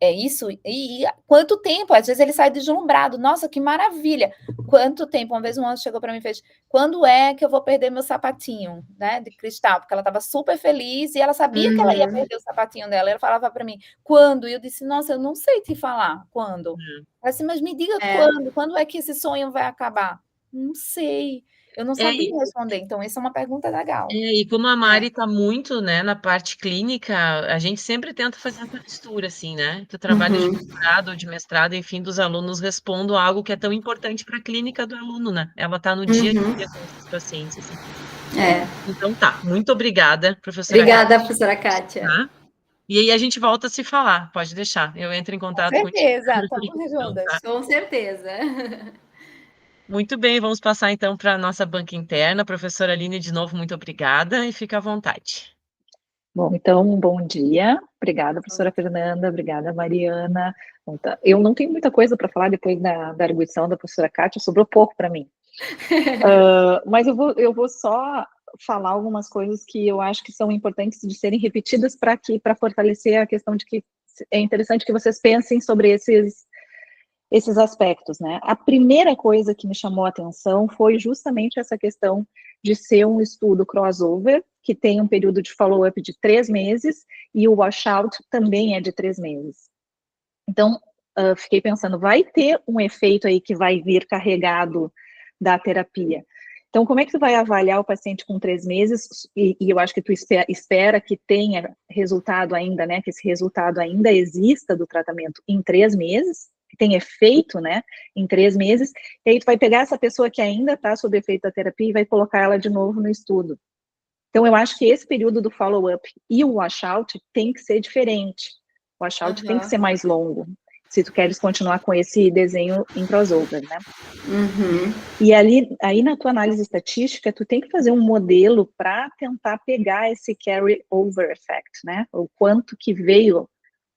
É isso, e quanto tempo? Às vezes ele sai deslumbrado, nossa, que maravilha! Quanto tempo? Uma vez um anjo chegou para mim e fez, quando é que eu vou perder meu sapatinho, né, de cristal? Porque ela estava super feliz e ela sabia que ela ia perder o sapatinho dela. Ela falava para mim, quando? E eu disse, nossa, eu não sei te falar quando. Ela disse, mas me diga quando é que esse sonho vai acabar? Não sei. Eu não sabia responder, então essa é uma pergunta legal. E como a Mari está muito, né, na parte clínica, a gente sempre tenta fazer essa mistura, assim, né? Que o trabalho de doutorado ou de mestrado, enfim, dos alunos respondam algo que é tão importante para a clínica do aluno, né? Ela está no dia a dia com esses pacientes, assim. Então tá, muito obrigada, professora. Obrigada, professora Kátia. Tá? E aí a gente volta a se falar, pode deixar. Eu entro em contato com certeza, estamos juntas. Tá. Com certeza. Muito bem, vamos passar então para a nossa banca interna. Professora Aline, de novo, muito obrigada e fica à vontade. Bom, então, bom dia. Obrigada, professora Fernanda, obrigada, Mariana. Eu não tenho muita coisa para falar depois da arguição da professora Kátia, sobrou pouco para mim. Mas eu vou só falar algumas coisas que eu acho que são importantes de serem repetidas para fortalecer a questão de que é interessante que vocês pensem sobre esses aspectos, né? A primeira coisa que me chamou a atenção foi justamente essa questão de ser um estudo crossover, que tem um período de follow-up de 3 meses, e o washout também é de 3 meses. Então, fiquei pensando, vai ter um efeito aí que vai vir carregado da terapia. Então, como é que tu vai avaliar o paciente com 3 meses, e eu acho que tu espera que tenha resultado ainda, né, que esse resultado ainda exista do tratamento em 3 meses, tem efeito, né, em 3 meses, e aí tu vai pegar essa pessoa que ainda está sob efeito da terapia e vai colocar ela de novo no estudo. Então, eu acho que esse período do follow-up e o washout tem que ser diferente. O washout tem que ser mais longo, se tu queres continuar com esse desenho em crossover, né? E aí na tua análise estatística, tu tem que fazer um modelo para tentar pegar esse carry-over effect, né? O quanto que veio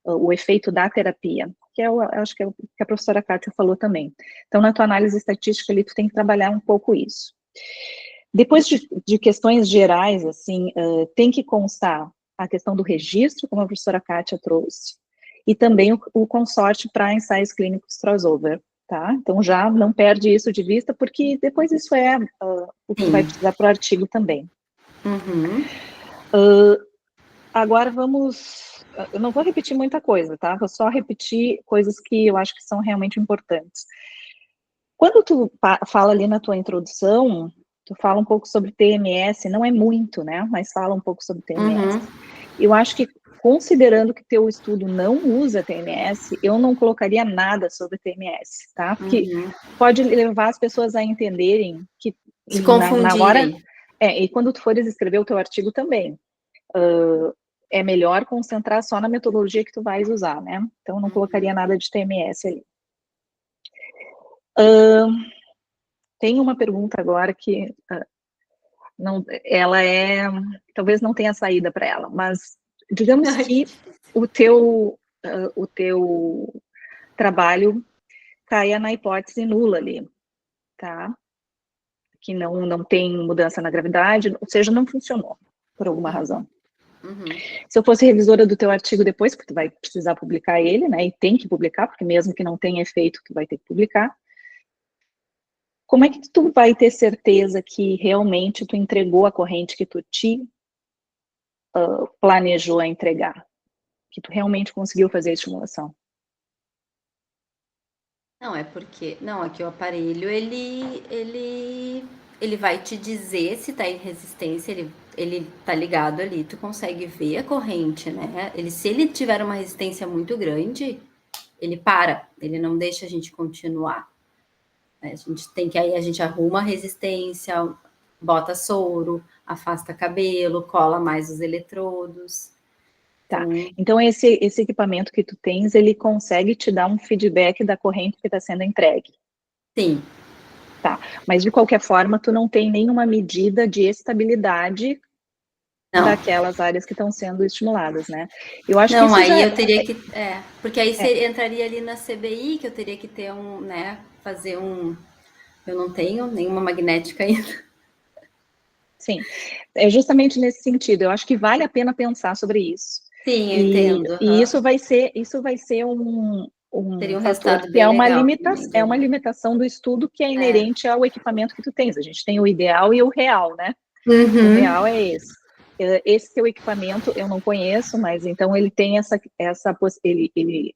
o efeito da terapia, que acho que é o que a professora Kátia falou também. Então, na tua análise estatística ali, tu tem que trabalhar um pouco isso. Depois de questões gerais, assim, tem que constar a questão do registro, como a professora Kátia trouxe, e também o consórcio para ensaios clínicos crossover, tá? Então, já não perde isso de vista, porque depois isso é o que vai precisar para o artigo também. Agora vamos... Eu não vou repetir muita coisa, tá? Vou só repetir coisas que eu acho que são realmente importantes. Quando tu fala ali na tua introdução, tu fala um pouco sobre TMS, não é muito, né? Mas fala um pouco sobre TMS. Eu acho que, considerando que teu estudo não usa TMS, eu não colocaria nada sobre TMS, tá? Porque pode levar as pessoas a entenderem que... Se confundirem. Na hora, e quando tu fores escrever o teu artigo também, é melhor concentrar só na metodologia que tu vais usar, né? Então, eu não colocaria nada de TMS ali. Tem uma pergunta agora que talvez não tenha saída para ela, mas digamos que o teu trabalho caia na hipótese nula ali, tá? Que não tem mudança na gravidade, ou seja, não funcionou, por alguma razão. Se eu fosse revisora do teu artigo depois, porque tu vai precisar publicar ele, né, e tem que publicar, porque mesmo que não tenha efeito, tu vai ter que publicar. Como é que tu vai ter certeza que realmente tu entregou a corrente que tu te planejou a entregar? Que tu realmente conseguiu fazer a estimulação? Não, é porque... Não, aqui o aparelho, ele vai te dizer se tá em resistência, ele tá ligado ali, tu consegue ver a corrente, né? Se ele tiver uma resistência muito grande, ele para, ele não deixa a gente continuar. A gente tem que... Aí a gente arruma a resistência, bota soro, afasta cabelo, cola mais os eletrodos. Tá, então esse equipamento que tu tens, ele consegue te dar um feedback da corrente que está sendo entregue? Sim. Tá, mas de qualquer forma, tu não tem nenhuma medida de estabilidade daquelas áreas que estão sendo estimuladas, né? Eu acho que isso aí já... eu teria que... porque aí você entraria ali na CBI, que eu teria que ter fazer um... Eu não tenho nenhuma magnética ainda. Sim, é justamente nesse sentido. Eu acho que vale a pena pensar sobre isso. Sim, eu entendo. E isso vai ser um Teria um fator resultado que bem legal. é uma limitação do estudo que é inerente ao equipamento que tu tens. A gente tem o ideal e o real, né? O real é esse. Esse teu equipamento eu não conheço, mas então ele tem ele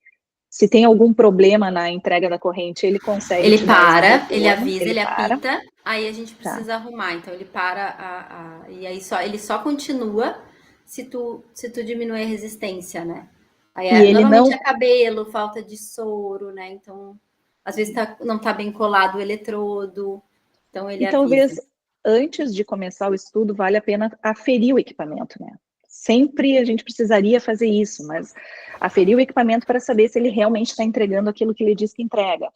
se tem algum problema na entrega da corrente, ele consegue Ele te dar esse para, ele retorno, avisa, ele para. apita, aí a gente precisa arrumar. Então ele para e aí ele só continua se tu diminuir a resistência, né? Aí E ele normalmente não... é cabelo, falta de soro, né? Então, às vezes não tá bem colado o eletrodo. Então ele E avisa. talvez antes de começar o estudo, vale a pena aferir o equipamento, né? Sempre a gente precisaria fazer isso, mas aferir o equipamento para saber se ele realmente está entregando aquilo que ele diz que entrega.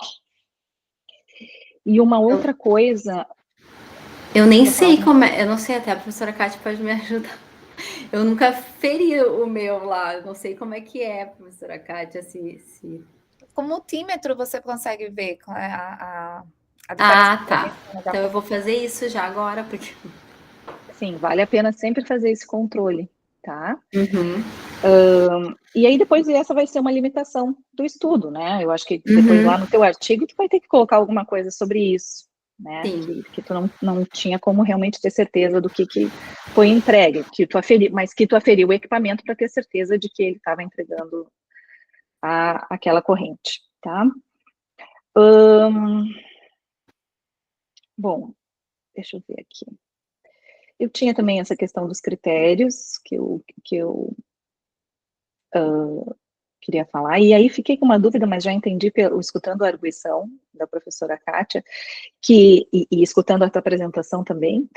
E uma outra coisa... Eu nem sei como é, eu não sei, até a professora Kátia pode me ajudar. Eu nunca feri o meu lá, eu não sei como é que é, professora Kátia, se... Com multímetro você consegue ver a diferença. Tá. Então eu vou fazer isso já agora, porque... Sim, vale a pena sempre fazer esse controle, tá? E aí depois essa vai ser uma limitação do estudo, né? Eu acho que depois lá no teu artigo tu vai ter que colocar alguma coisa sobre isso, né? Que tu não tinha como realmente ter certeza do que foi entregue, mas que tu aferiu o equipamento para ter certeza de que ele estava entregando aquela corrente, tá? Bom, deixa eu ver aqui. Eu tinha também essa questão dos critérios que eu queria falar, e aí fiquei com uma dúvida, mas já entendi, escutando a arguição da professora Kátia, e escutando a tua apresentação também,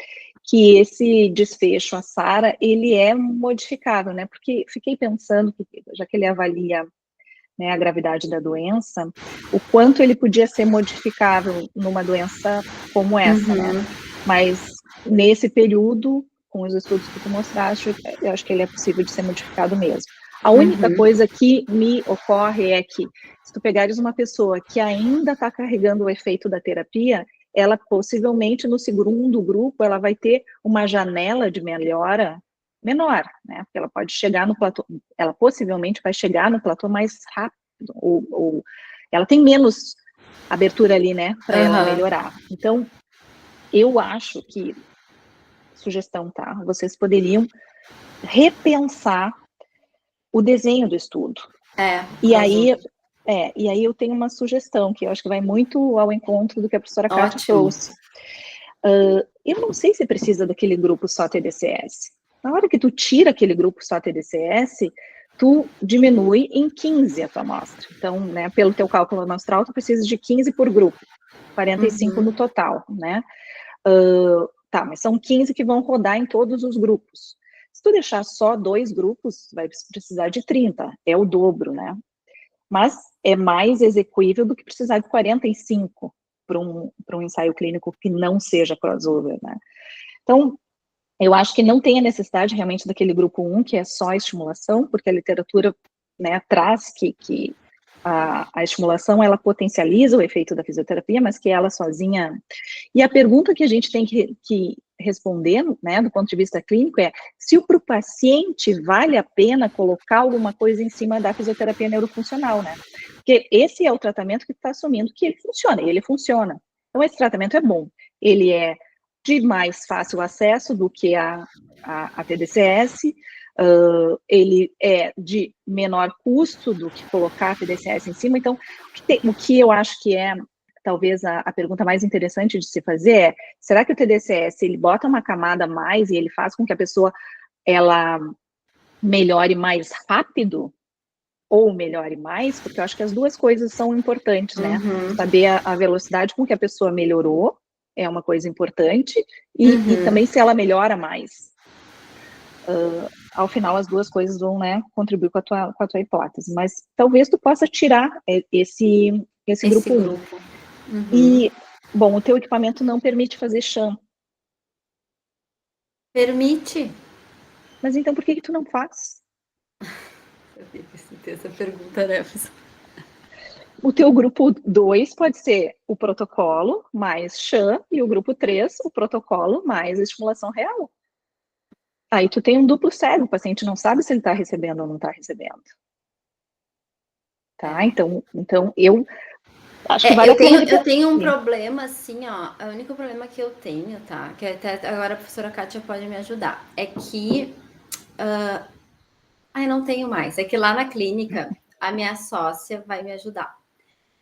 que esse desfecho, a SARA, ele é modificável, né, porque fiquei pensando, que, já que ele avalia, né, a gravidade da doença, o quanto ele podia ser modificável numa doença como essa, né, mas nesse período, com os estudos que tu mostraste, eu acho que ele é possível de ser modificado mesmo. A única coisa que me ocorre é que, se tu pegares uma pessoa que ainda está carregando o efeito da terapia, ela possivelmente no segundo grupo, ela vai ter uma janela de melhora menor, né, porque ela pode chegar no platô, ela possivelmente vai chegar no platô mais rápido, ou ela tem menos abertura ali, né, para ela melhorar. Então, eu acho que, sugestão, tá, vocês poderiam repensar o desenho do estudo. E aí eu tenho uma sugestão, que eu acho que vai muito ao encontro do que a professora Kátia trouxe. Eu não sei se precisa daquele grupo só TDCS. Na hora que tu tira aquele grupo só TDCS, tu diminui em 15 a tua amostra. Então, né, pelo teu cálculo amostral, tu precisa de 15 por grupo, 45 no total, né? Tá, mas são 15 que vão rodar em todos os grupos. Se tu deixar só 2 grupos, vai precisar de 30, é o dobro, né? Mas é mais execuível do que precisar de 45 para um ensaio clínico que não seja crossover, né? Então, eu acho que não tem a necessidade realmente daquele grupo 1, que é só estimulação, porque a literatura, né, traz que a estimulação, ela potencializa o efeito da fisioterapia, mas que ela sozinha... E a pergunta que a gente tem que responder, né, do ponto de vista clínico, é se para o paciente vale a pena colocar alguma coisa em cima da fisioterapia neurofuncional, né? Porque esse é o tratamento que está assumindo que ele funciona, e ele funciona. Então, esse tratamento é bom. Ele é de mais fácil acesso do que a TDCS, ele é de menor custo do que colocar a TDCS em cima. Então, o que eu acho que é talvez a pergunta mais interessante de se fazer é, será que o TDCS, ele bota uma camada a mais e ele faz com que a pessoa, ela melhore mais rápido ou melhore mais? Porque eu acho que as duas coisas são importantes, né? Saber a velocidade com que a pessoa melhorou é uma coisa importante, e também se ela melhora mais. Ao final, as duas coisas vão, né, contribuir com a tua hipótese. Mas talvez tu possa tirar esse grupo 1. E, bom, o teu equipamento não permite fazer sham. Permite. Mas então por que tu não faz? Eu sabia que essa pergunta, né? O teu grupo 2 pode ser o protocolo mais sham, e o grupo 3, o protocolo mais estimulação real. Aí tu tem um duplo cego, o paciente não sabe se ele está recebendo ou não está recebendo. Tá? Então eu acho que vale a pena. Eu tenho um problema, assim, ó. O único problema que eu tenho, tá? Que até agora a professora Kátia pode me ajudar. É que. Não tenho mais. É que lá na clínica, a minha sócia vai me ajudar.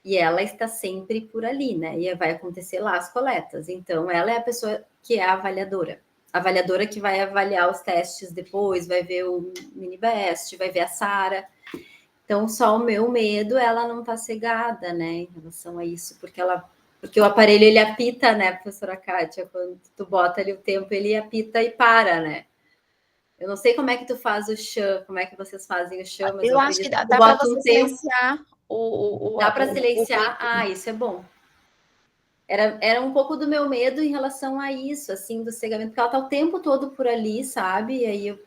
E ela está sempre por ali, né? E vai acontecer lá as coletas. Então, ela é a pessoa que é a avaliadora. A avaliadora que vai avaliar os testes depois, vai ver o mini-best, vai ver a SARA. Então, só o meu medo, ela não tá cegada, né, em relação a isso, porque o aparelho, ele apita, né, professora Kátia, quando tu bota ali o tempo, ele apita e para, né? Eu não sei como é que tu faz o sham, como é que vocês fazem o sham, mas eu acho que dá para você silenciar Dá para silenciar? Isso é bom. Era um pouco do meu medo em relação a isso, assim, do cegamento, porque ela tá o tempo todo por ali, sabe? E aí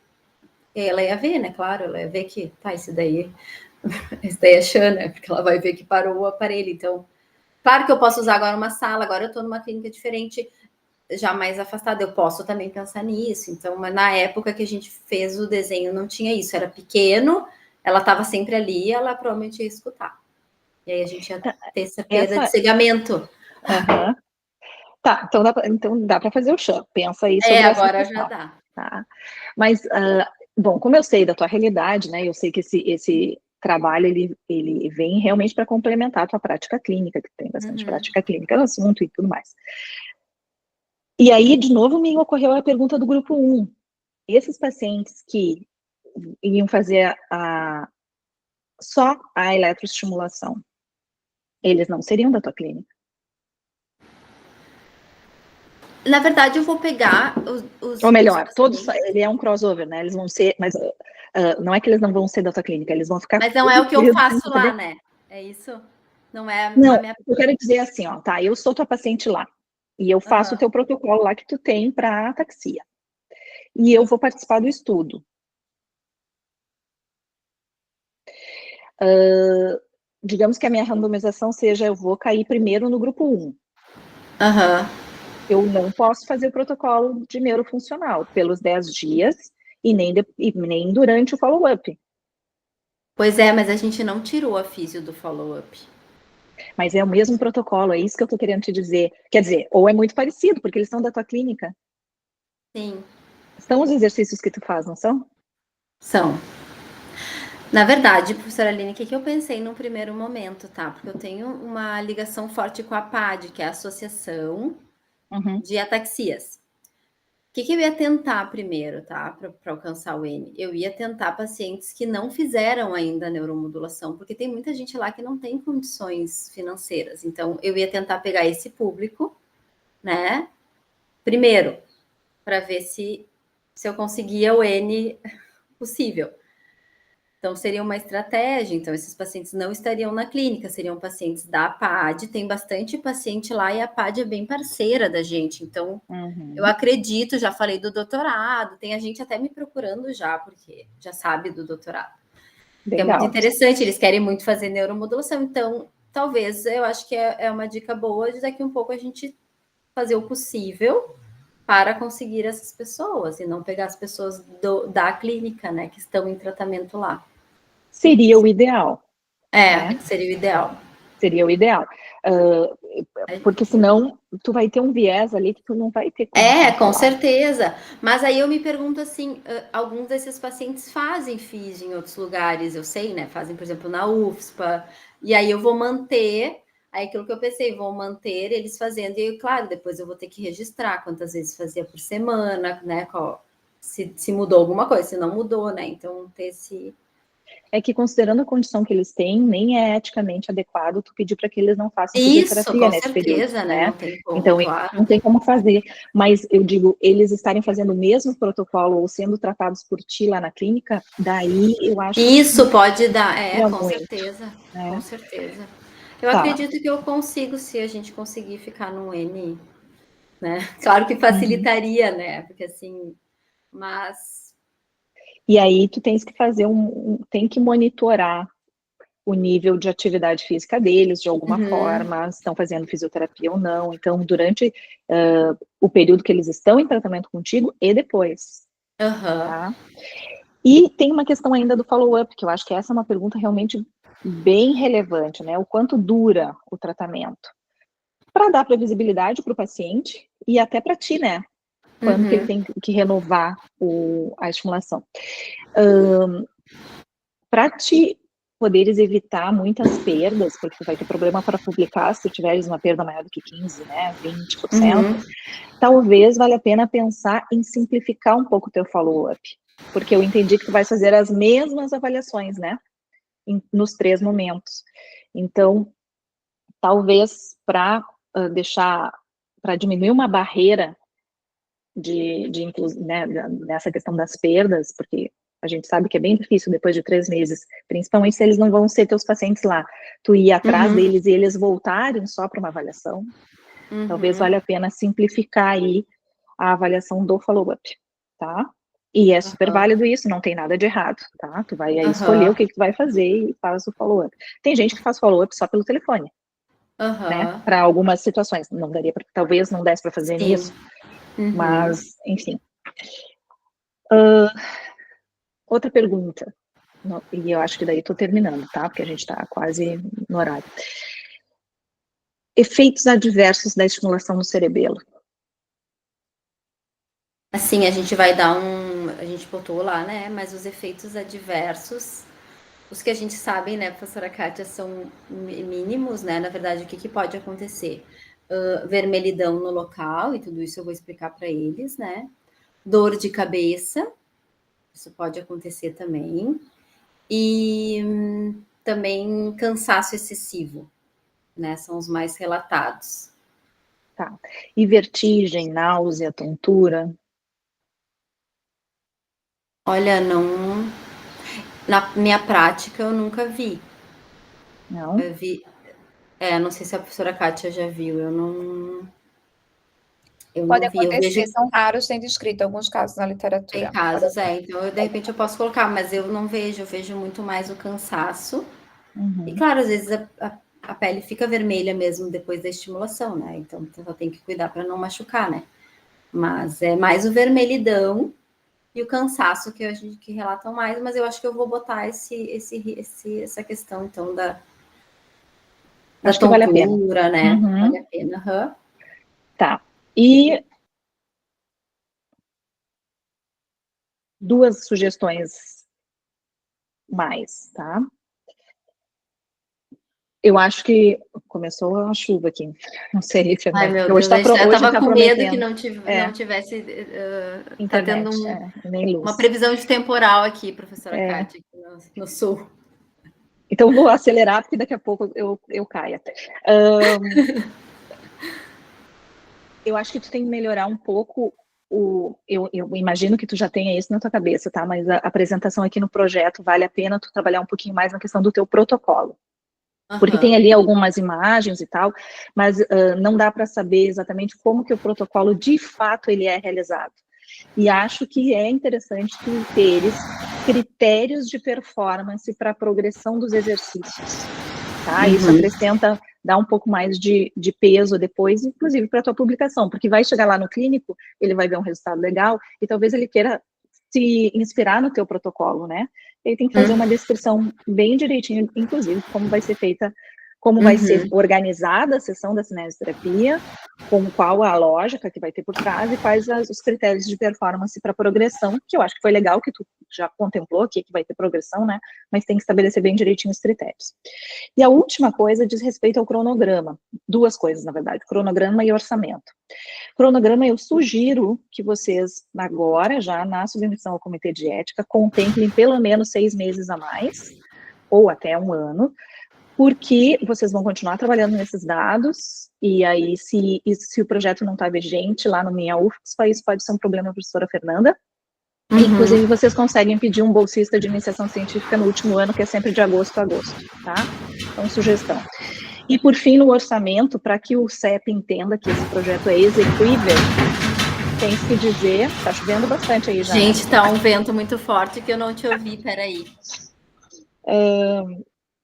ela ia ver, né? Claro, ela ia ver que, tá, esse daí é sham, né? Porque ela vai ver que parou o aparelho. Então, claro que eu posso usar agora uma sala, agora eu tô numa clínica diferente, já mais afastada, eu posso também pensar nisso. Então, mas na época que a gente fez o desenho, não tinha isso, era pequeno, ela estava sempre ali, ela provavelmente ia escutar. E aí a gente ia ter essa perda de cegamento. Tá, então dá para fazer o sham. Pensa aí sobre agora essa já dá. Tá? Mas, bom, como eu sei da tua realidade, né, eu sei que esse trabalho, ele vem realmente para complementar a tua prática clínica, que tem bastante prática clínica no assunto e tudo mais. E aí, de novo, me ocorreu a pergunta do grupo 1. Esses pacientes que iam fazer só a eletroestimulação, eles não seriam da tua clínica. Na verdade, eu vou pegar Ou melhor, todos, ele é um crossover, né? Eles vão ser, mas não é que eles não vão ser da tua clínica, eles vão ficar... Mas não é o que eu faço lá, né? É isso? Não é Não, a minha... eu quero dizer assim, ó, tá, eu sou tua paciente lá, e eu faço o teu protocolo lá que tu tem para ataxia. E eu vou participar do estudo. Digamos que a minha randomização seja, eu vou cair primeiro no grupo 1. Eu não posso fazer o protocolo de neurofuncional pelos 10 dias e nem durante o follow-up. Pois é, mas a gente não tirou a físio do follow-up. Mas é o mesmo protocolo, é isso que eu tô querendo te dizer. Quer dizer, ou é muito parecido, porque eles são da tua clínica. Sim. São os exercícios que tu faz, não são? São. Na verdade, professora Aline, o que eu pensei num primeiro momento, tá? Porque eu tenho uma ligação forte com a PAD, que é a Associação de Ataxias. O que eu ia tentar primeiro, tá? Para alcançar o N? Eu ia tentar pacientes que não fizeram ainda a neuromodulação, porque tem muita gente lá que não tem condições financeiras. Então, eu ia tentar pegar esse público, né? Primeiro, para ver se eu conseguia o N possível. Então, seria uma estratégia. Então, esses pacientes não estariam na clínica, seriam pacientes da PAD. Tem bastante paciente lá e a PAD é bem parceira da gente. Então, eu acredito, já falei do doutorado, tem a gente até me procurando já, porque já sabe do doutorado. É muito interessante, eles querem muito fazer neuromodulação. Então, talvez, eu acho que é uma dica boa de daqui um pouco a gente fazer o possível para conseguir essas pessoas e não pegar as pessoas da clínica, né, que estão em tratamento lá. Seria o ideal. Né? Seria o ideal. Seria o ideal. Porque senão tu vai ter um viés ali que tu não vai ter como com certeza. Mas aí eu me pergunto assim, alguns desses pacientes fazem FIS em outros lugares, eu sei, né? Fazem, por exemplo, na UFSPA, e aí eu vou manter, aí aquilo que eu pensei, vou manter eles fazendo, e claro, depois eu vou ter que registrar quantas vezes fazia por semana, né? Se mudou alguma coisa, se não mudou, né? Então, ter esse... É que, considerando a condição que eles têm, nem é eticamente adequado tu pedir para que eles não façam fisioterapia nesse período, né? Não tem como, então, não tem como fazer. Mas eu digo, eles estarem fazendo o mesmo protocolo ou sendo tratados por ti lá na clínica, daí eu acho isso pode dar, com muito, certeza, né? com certeza. Eu acredito que eu consigo, se a gente conseguir ficar no N, né? Claro que facilitaria, né? Porque assim, mas... E aí tu tens que fazer tem que monitorar o nível de atividade física deles, de alguma forma, se estão fazendo fisioterapia ou não. Então, durante o período que eles estão em tratamento contigo e depois. Tá? E tem uma questão ainda do follow-up, que eu acho que essa é uma pergunta realmente bem relevante, né? O quanto dura o tratamento? Para dar previsibilidade para o paciente e até para ti, né? Quando que ele tem que renovar a estimulação. Para te poderes evitar muitas perdas, porque tu vai ter problema para publicar se tu tiveres uma perda maior do que 15%, né, 20%, talvez valha a pena pensar em simplificar um pouco o teu follow-up, porque eu entendi que tu vais fazer as mesmas avaliações, né, nos 3 momentos. Então, talvez para diminuir uma barreira né, nessa questão das perdas, porque a gente sabe que é bem difícil depois de 3 meses, principalmente se eles não vão ser teus pacientes lá, tu ir atrás deles e eles voltarem só para uma avaliação, talvez valha a pena simplificar aí a avaliação do follow-up, tá? E é super válido isso, não tem nada de errado, tá? Tu vai aí escolher o que tu vai fazer e faz o follow-up. Tem gente que faz follow-up só pelo telefone, né? Para algumas situações, não daria talvez não desse para fazer nisso, mas, enfim. Outra pergunta, e eu acho que daí estou terminando, tá? Porque a gente está quase no horário. Efeitos adversos da estimulação no cerebelo. Assim, a gente vai dar a gente botou lá, né? Mas os efeitos adversos, os que a gente sabe, né, professora Kátia, são mínimos, né? Na verdade, o que pode acontecer? Vermelhidão no local, e tudo isso eu vou explicar para eles, né? Dor de cabeça, isso pode acontecer também. e também cansaço excessivo, né? São os mais relatados. Tá. E vertigem, náusea, tontura? Olha, não... Na minha prática, eu nunca vi. Não? Eu vi... não sei se a professora Kátia já viu, eu não Pode vi. Eu vejo acontecer, são raros, tem descrito alguns casos na tem literatura. casos, então de repente eu posso colocar, mas eu não vejo, eu vejo muito mais o cansaço. E claro, às vezes a pele fica vermelha mesmo depois da estimulação, né? Então só tem que cuidar para não machucar, né? Mas é mais o vermelhidão e o cansaço que a gente que relatam mais, mas eu acho que eu vou botar essa questão então da Acho que vale a pena. tontura, né? Vale a pena. Uhum. Tá. E duas sugestões mais, tá? Eu acho que começou a chuva aqui. Não sei, Ai, Fernanda. meu Hoje Deus, tá, eu hoje estava tá com medo que prometendo. não tivesse. Tá tendo Internet, nem luz. uma previsão de temporal aqui, professora Kátia, aqui no sul. Então vou acelerar, porque daqui a pouco eu caio até. Eu acho que tu tem que melhorar um pouco eu imagino que tu já tenha isso na tua cabeça, tá? Mas a apresentação aqui no projeto vale a pena tu trabalhar um pouquinho mais na questão do teu protocolo. Porque tem ali algumas imagens e tal, mas não dá para saber exatamente como que o protocolo de fato ele é realizado. E acho que é interessante tu teres critérios de performance para a progressão dos exercícios, tá? Isso acrescenta, dá um pouco mais de peso depois, inclusive para a tua publicação, porque vai chegar lá no clínico, ele vai ver um resultado legal e talvez ele queira se inspirar no teu protocolo, né? Ele tem que fazer uma descrição bem direitinho, inclusive, como vai ser feita, como vai ser organizada a sessão da cinesioterapia, com qual a lógica que vai ter por trás e quais os critérios de performance para progressão, que eu acho que foi legal que tu já contemplou aqui, que vai ter progressão, né? Mas tem que estabelecer bem direitinho os critérios. E a última coisa diz respeito ao cronograma. Duas coisas, na verdade, cronograma e orçamento. Cronograma, eu sugiro que vocês, agora, já na submissão ao Comitê de Ética, contemplem pelo menos 6 meses a mais, ou até 1 ano, porque vocês vão continuar trabalhando nesses dados, e aí, se o projeto não está vigente lá no Minha UFSPA, isso pode ser um problema para a professora Fernanda. Inclusive, vocês conseguem pedir um bolsista de iniciação científica no último ano, que é sempre de agosto a agosto, tá? Então, sugestão. E, por fim, no orçamento, para que o CEP entenda que esse projeto é execuível, tem que dizer... Tá chovendo bastante aí já. Gente, tá um vento muito forte que eu não te ouvi, peraí.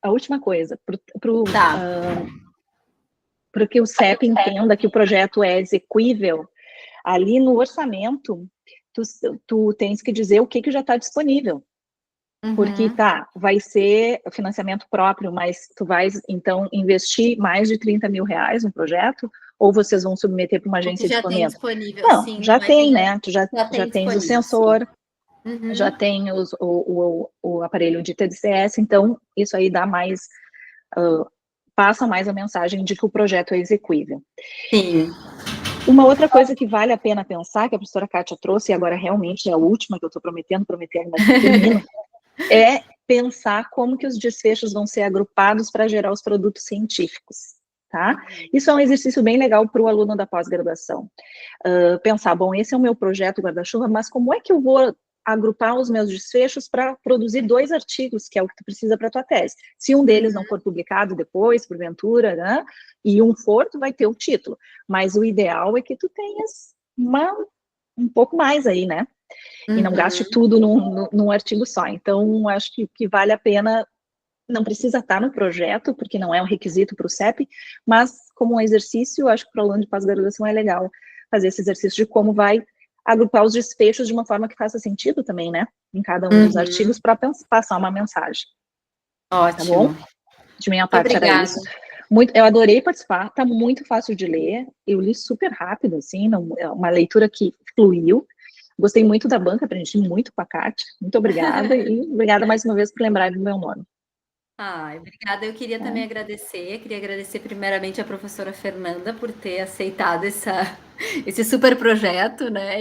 A última coisa, para que o CEP entenda que o projeto é execuível, ali no orçamento, tu tens que dizer o que já está disponível. Porque, vai ser financiamento próprio, mas tu vais, então, investir mais de 30 mil reais no projeto? Ou vocês vão submeter para uma agência de fomento? Disponível, não, sim, já tem, né? Tu já tens o sensor, sim. já tem o aparelho de TDCS, então, isso aí dá mais... passa mais a mensagem de que o projeto é execuível. Sim. Uma outra coisa que vale a pena pensar, que a professora Kátia trouxe, e agora realmente é a última que eu estou prometendo, mas termino, é pensar como que os desfechos vão ser agrupados para gerar os produtos científicos, tá? Isso é um exercício bem legal para o aluno da pós-graduação. Pensar, bom, esse é o meu projeto guarda-chuva, mas como é que eu vou agrupar os meus desfechos para produzir 2 artigos, que é o que tu precisa para a tua tese? Se um deles não for publicado depois, porventura, né, e um for, tu vai ter o título. Mas o ideal é que tu tenhas um pouco mais aí, né? E não gaste tudo num artigo só. Então, acho que vale a pena, não precisa estar no projeto, porque não é um requisito para o CEP, mas como um exercício, acho que para o aluno de pós-graduação é legal fazer esse exercício de como vai agrupar os desfechos de uma forma que faça sentido também, né? Em cada um dos artigos, para passar uma mensagem. Ótimo. Tá bom? De minha parte era isso. Eu adorei participar, tá muito fácil de ler, eu li super rápido, assim, é uma leitura que fluiu. Gostei muito da banca, aprendi muito com a Kátia. Muito obrigada, e obrigada mais uma vez por lembrar do meu nome. Obrigada. Eu queria também agradecer. Queria agradecer primeiramente a professora Fernanda por ter aceitado esse super projeto, né?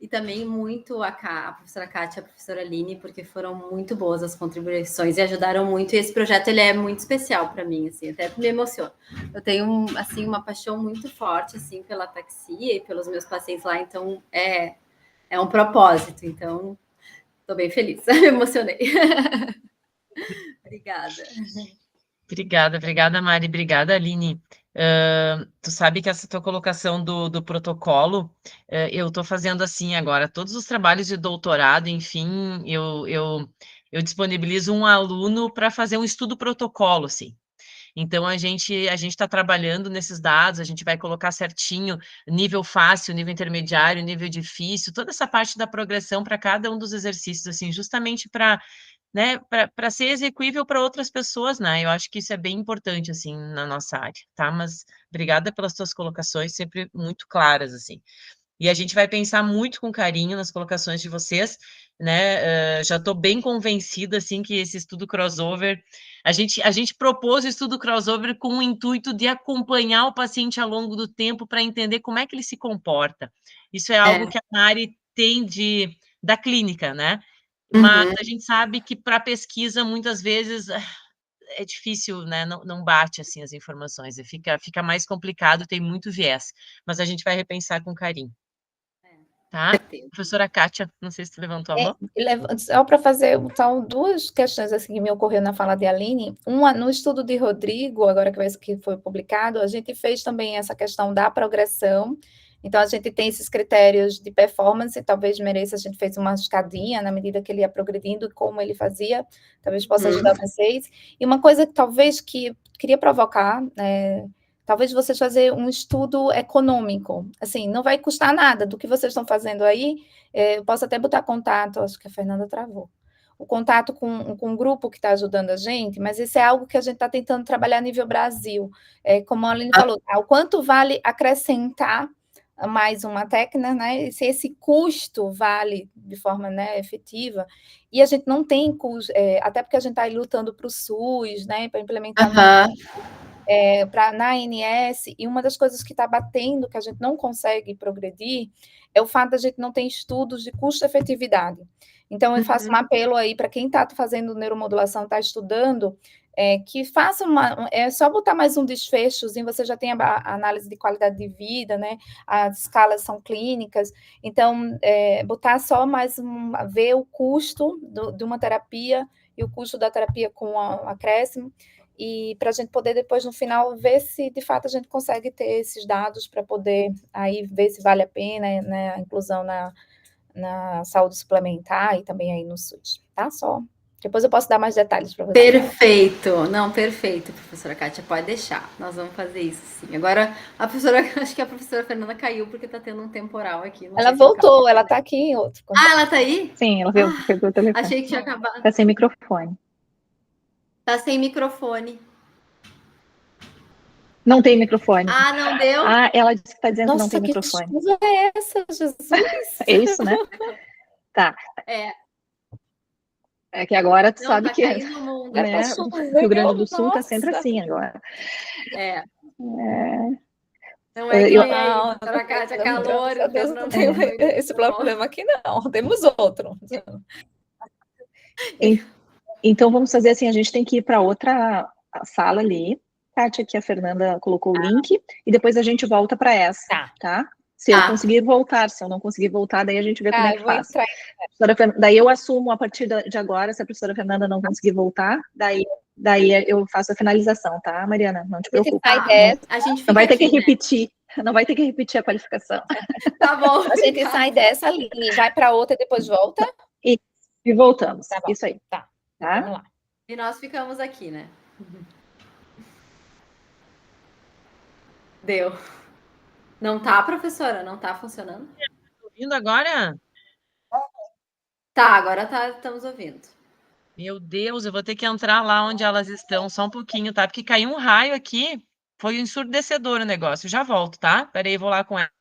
E também muito a professora Kátia e a professora Aline, porque foram muito boas as contribuições e ajudaram muito. E esse projeto ele é muito especial para mim, assim, até me emociona. Eu tenho assim uma paixão muito forte assim pela ataxia e pelos meus pacientes lá, então é um propósito. Então, estou bem feliz, me emocionei. Obrigada. Obrigada, Mari. Obrigada, Aline. Tu sabe que essa tua colocação do protocolo, eu estou fazendo assim agora. Todos os trabalhos de doutorado, enfim, eu disponibilizo um aluno para fazer um estudo protocolo, assim. Então, a gente está trabalhando nesses dados, a gente vai colocar certinho nível fácil, nível intermediário, nível difícil, toda essa parte da progressão para cada um dos exercícios, assim, justamente para, né, para ser execuível para outras pessoas, né? Eu acho que isso é bem importante, assim, na nossa área, tá? Mas obrigada pelas tuas colocações, sempre muito claras, assim. E a gente vai pensar muito com carinho nas colocações de vocês, né? Já estou bem convencida, assim, que esse estudo crossover, a gente propôs o estudo crossover com o intuito de acompanhar o paciente ao longo do tempo para entender como é que ele se comporta. Isso é algo que a Mari tem da clínica, né? Mas a gente sabe que para pesquisa, muitas vezes, é difícil, né? Não bate, assim, as informações, e fica mais complicado, tem muito viés. Mas a gente vai repensar com carinho. Tá? Professora Kátia, não sei se tu levantou a mão. Só para fazer, então, duas questões assim, que me ocorreu na fala de Aline. Uma, no estudo de Rodrigo, agora que foi publicado, a gente fez também essa questão da progressão. Então, a gente tem esses critérios de performance, talvez mereça, a gente fez uma escadinha na medida que ele ia progredindo, como ele fazia, talvez possa ajudar vocês. E uma coisa que talvez que queria provocar, talvez vocês fazer um estudo econômico, assim, não vai custar nada do que vocês estão fazendo aí, eu posso até botar contato, acho que a Fernanda travou, o contato com um grupo que está ajudando a gente, mas isso é algo que a gente está tentando trabalhar a nível Brasil, como a Aline falou, o quanto vale acrescentar mais uma técnica, né, se esse custo vale de forma, né, efetiva, e a gente não tem custo, até porque a gente está lutando para o SUS, né, para implementar na ANS, e uma das coisas que está batendo, que a gente não consegue progredir, é o fato de a gente não ter estudos de custo-efetividade. Então, eu faço um apelo aí para quem está fazendo neuromodulação, está estudando, que faça é só botar mais um desfechozinho, você já tem a análise de qualidade de vida, né? As escalas são clínicas, então, botar só mais ver o custo de uma terapia e o custo da terapia com o acréscimo, e para a gente poder depois, no final, ver se de fato a gente consegue ter esses dados para poder aí ver se vale a pena, né, a inclusão na saúde suplementar e também aí no SUS, tá? Só. Depois eu posso dar mais detalhes para vocês. Perfeito, não, perfeito, professora Kátia, pode deixar, nós vamos fazer isso sim. Agora, acho que a professora Fernanda caiu porque está tendo um temporal aqui. Ela voltou, ela está aqui em outro. Ela está aí? Sim, ela veio pelo telefone. Achei que tinha acabado. Está sem microfone. Está sem microfone. Não tem microfone. Não deu? Ela disse que está dizendo Nossa, que não tem microfone. Nossa, que é essa, Jesus? É isso, né? Tá. É que agora tu sabe que né, o Rio Grande do Sul está sempre assim agora. Não é que a Kátia calor, Deus, não tem esse problema aqui, não. Temos outro. Então, vamos fazer assim, a gente tem que ir para outra sala ali. Kátia, que a Fernanda colocou o link, e depois a gente volta para essa, tá? Se eu conseguir voltar, se eu não conseguir voltar, daí a gente vê como é que faz. Daí eu assumo a partir de agora, se a professora Fernanda não conseguir voltar, daí eu faço a finalização, tá, Mariana? Não te preocupe. A gente não vai ter que repetir, não vai ter que repetir a qualificação. Tá bom. A gente sai dessa linha, vai para outra e depois volta? E voltamos. Tá, isso aí. Tá. Vamos lá. E nós ficamos aqui, né? Deu. Não tá, professora? Não tá funcionando? Tá ouvindo agora? Tá, agora estamos ouvindo. Meu Deus, eu vou ter que entrar lá onde elas estão, só um pouquinho, tá? Porque caiu um raio aqui, foi ensurdecedor o negócio. Já volto, tá? Peraí, vou lá com ela.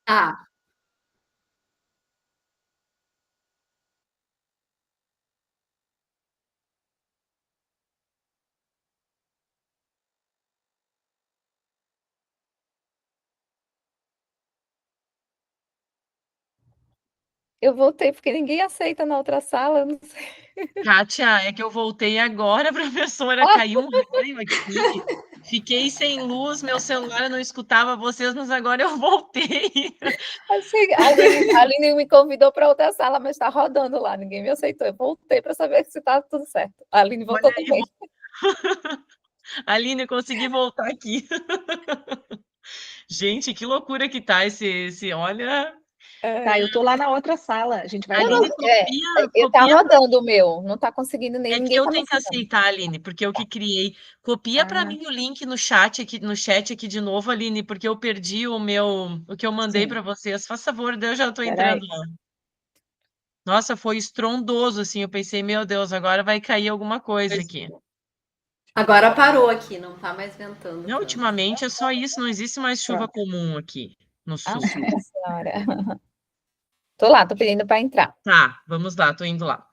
Tá. Eu voltei porque ninguém aceita na outra sala, eu não sei. Kátia, é que eu voltei agora, professora, caiu um raio aqui, fiquei sem luz, meu celular não escutava vocês, mas agora eu voltei. Assim, a Aline me convidou para outra sala, mas está rodando lá, ninguém me aceitou. Eu voltei para saber se está tudo certo. A Aline voltou Olha aí, também. Aline, eu consegui voltar aqui. Gente, que loucura que tá olha... Tá, eu tô lá na outra sala. A gente vai Aline, junto? Tá copia rodando o meu, não está conseguindo nem É que ninguém eu tá me tenho que aceitando. aceitar, Aline, porque eu que criei. Copia para mim o link no chat aqui de novo, Aline, porque eu perdi o que eu mandei para vocês. Faz favor, eu já estou entrando lá. Nossa, foi estrondoso, assim, eu pensei, meu Deus, agora vai cair alguma coisa aqui. Agora parou aqui, não tá mais ventando Não, tanto. ultimamente é só isso, não existe mais chuva comum aqui no sul. Nossa senhora. Tô lá, tô pedindo para entrar. Tá, vamos lá, tô indo lá.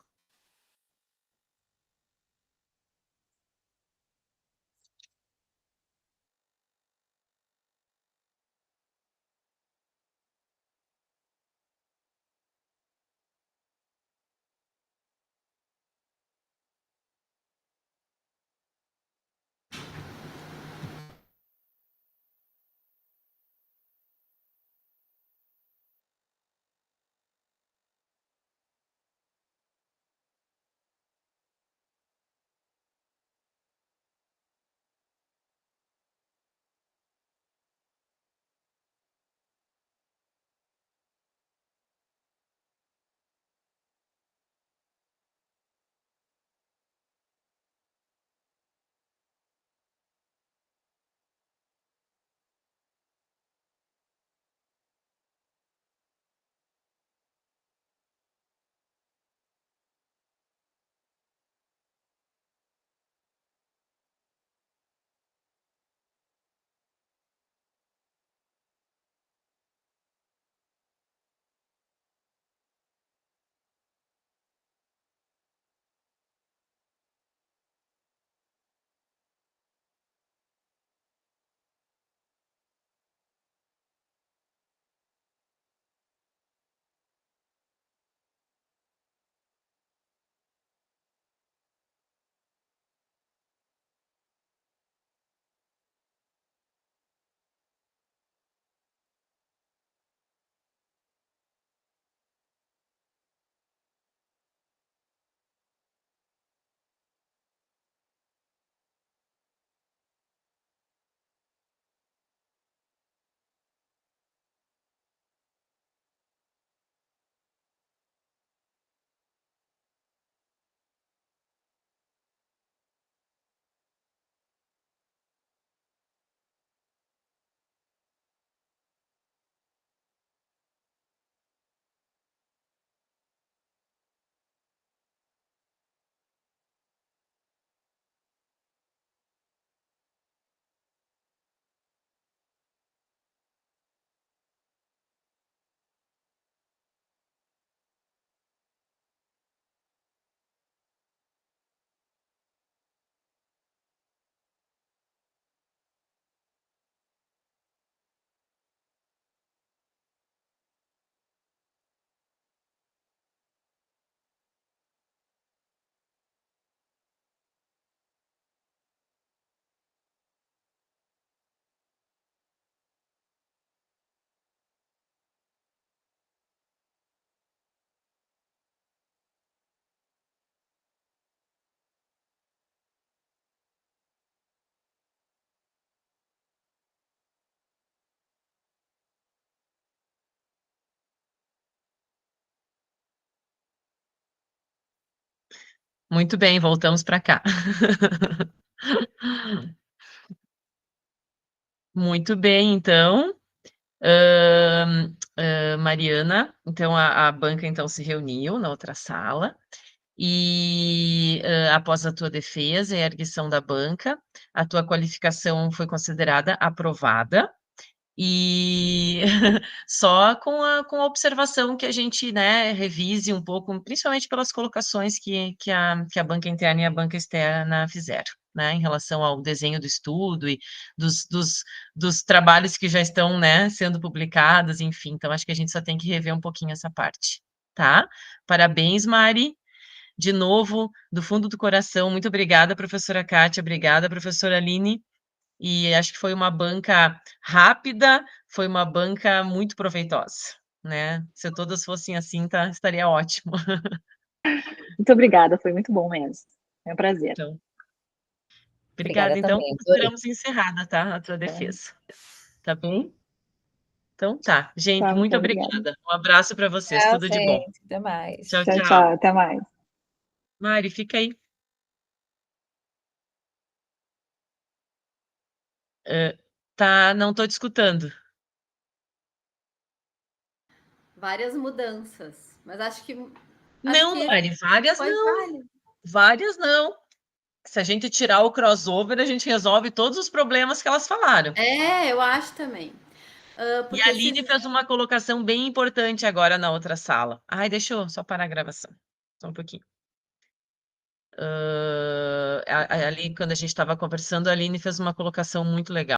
Muito bem, voltamos para cá. Muito bem, então, Mariana, então a banca então se reuniu na outra sala e após a tua defesa e a erguição da banca, a tua qualificação foi considerada aprovada. E só com a observação que a gente, né, revise um pouco, principalmente pelas colocações que a banca interna e a banca externa fizeram, né, em relação ao desenho do estudo e dos trabalhos que já estão, né, sendo publicados, enfim. Então, acho que a gente só tem que rever um pouquinho essa parte, tá? Parabéns, Mari. De novo, do fundo do coração, muito obrigada, professora Kátia, obrigada, professora Aline. E acho que foi uma banca rápida, foi uma banca muito proveitosa, né? Se todas fossem assim, estaria ótimo. Muito obrigada, foi muito bom mesmo. É um prazer. Então, Obrigada obrigada, então, também, adorei. consideramos encerrada, tá? A tua defesa. Tá bem? Então tá, gente, Tá, muito muito obrigada. obrigada. Um abraço para vocês, Tchau, tudo de bom. gente. Até mais. Tchau, Tchau, tchau. tchau, até mais. Mari, fica aí. Não estou te escutando. Várias mudanças, mas acho que Não, Mari, várias foi não. válido. Várias não. Se a gente tirar o crossover, a gente resolve todos os problemas que elas falaram. Eu acho também. E a Aline fez uma colocação bem importante agora na outra sala. Ai, deixa eu só parar a gravação. Só um pouquinho. Ali, quando a gente estava conversando, a Aline fez uma colocação muito legal.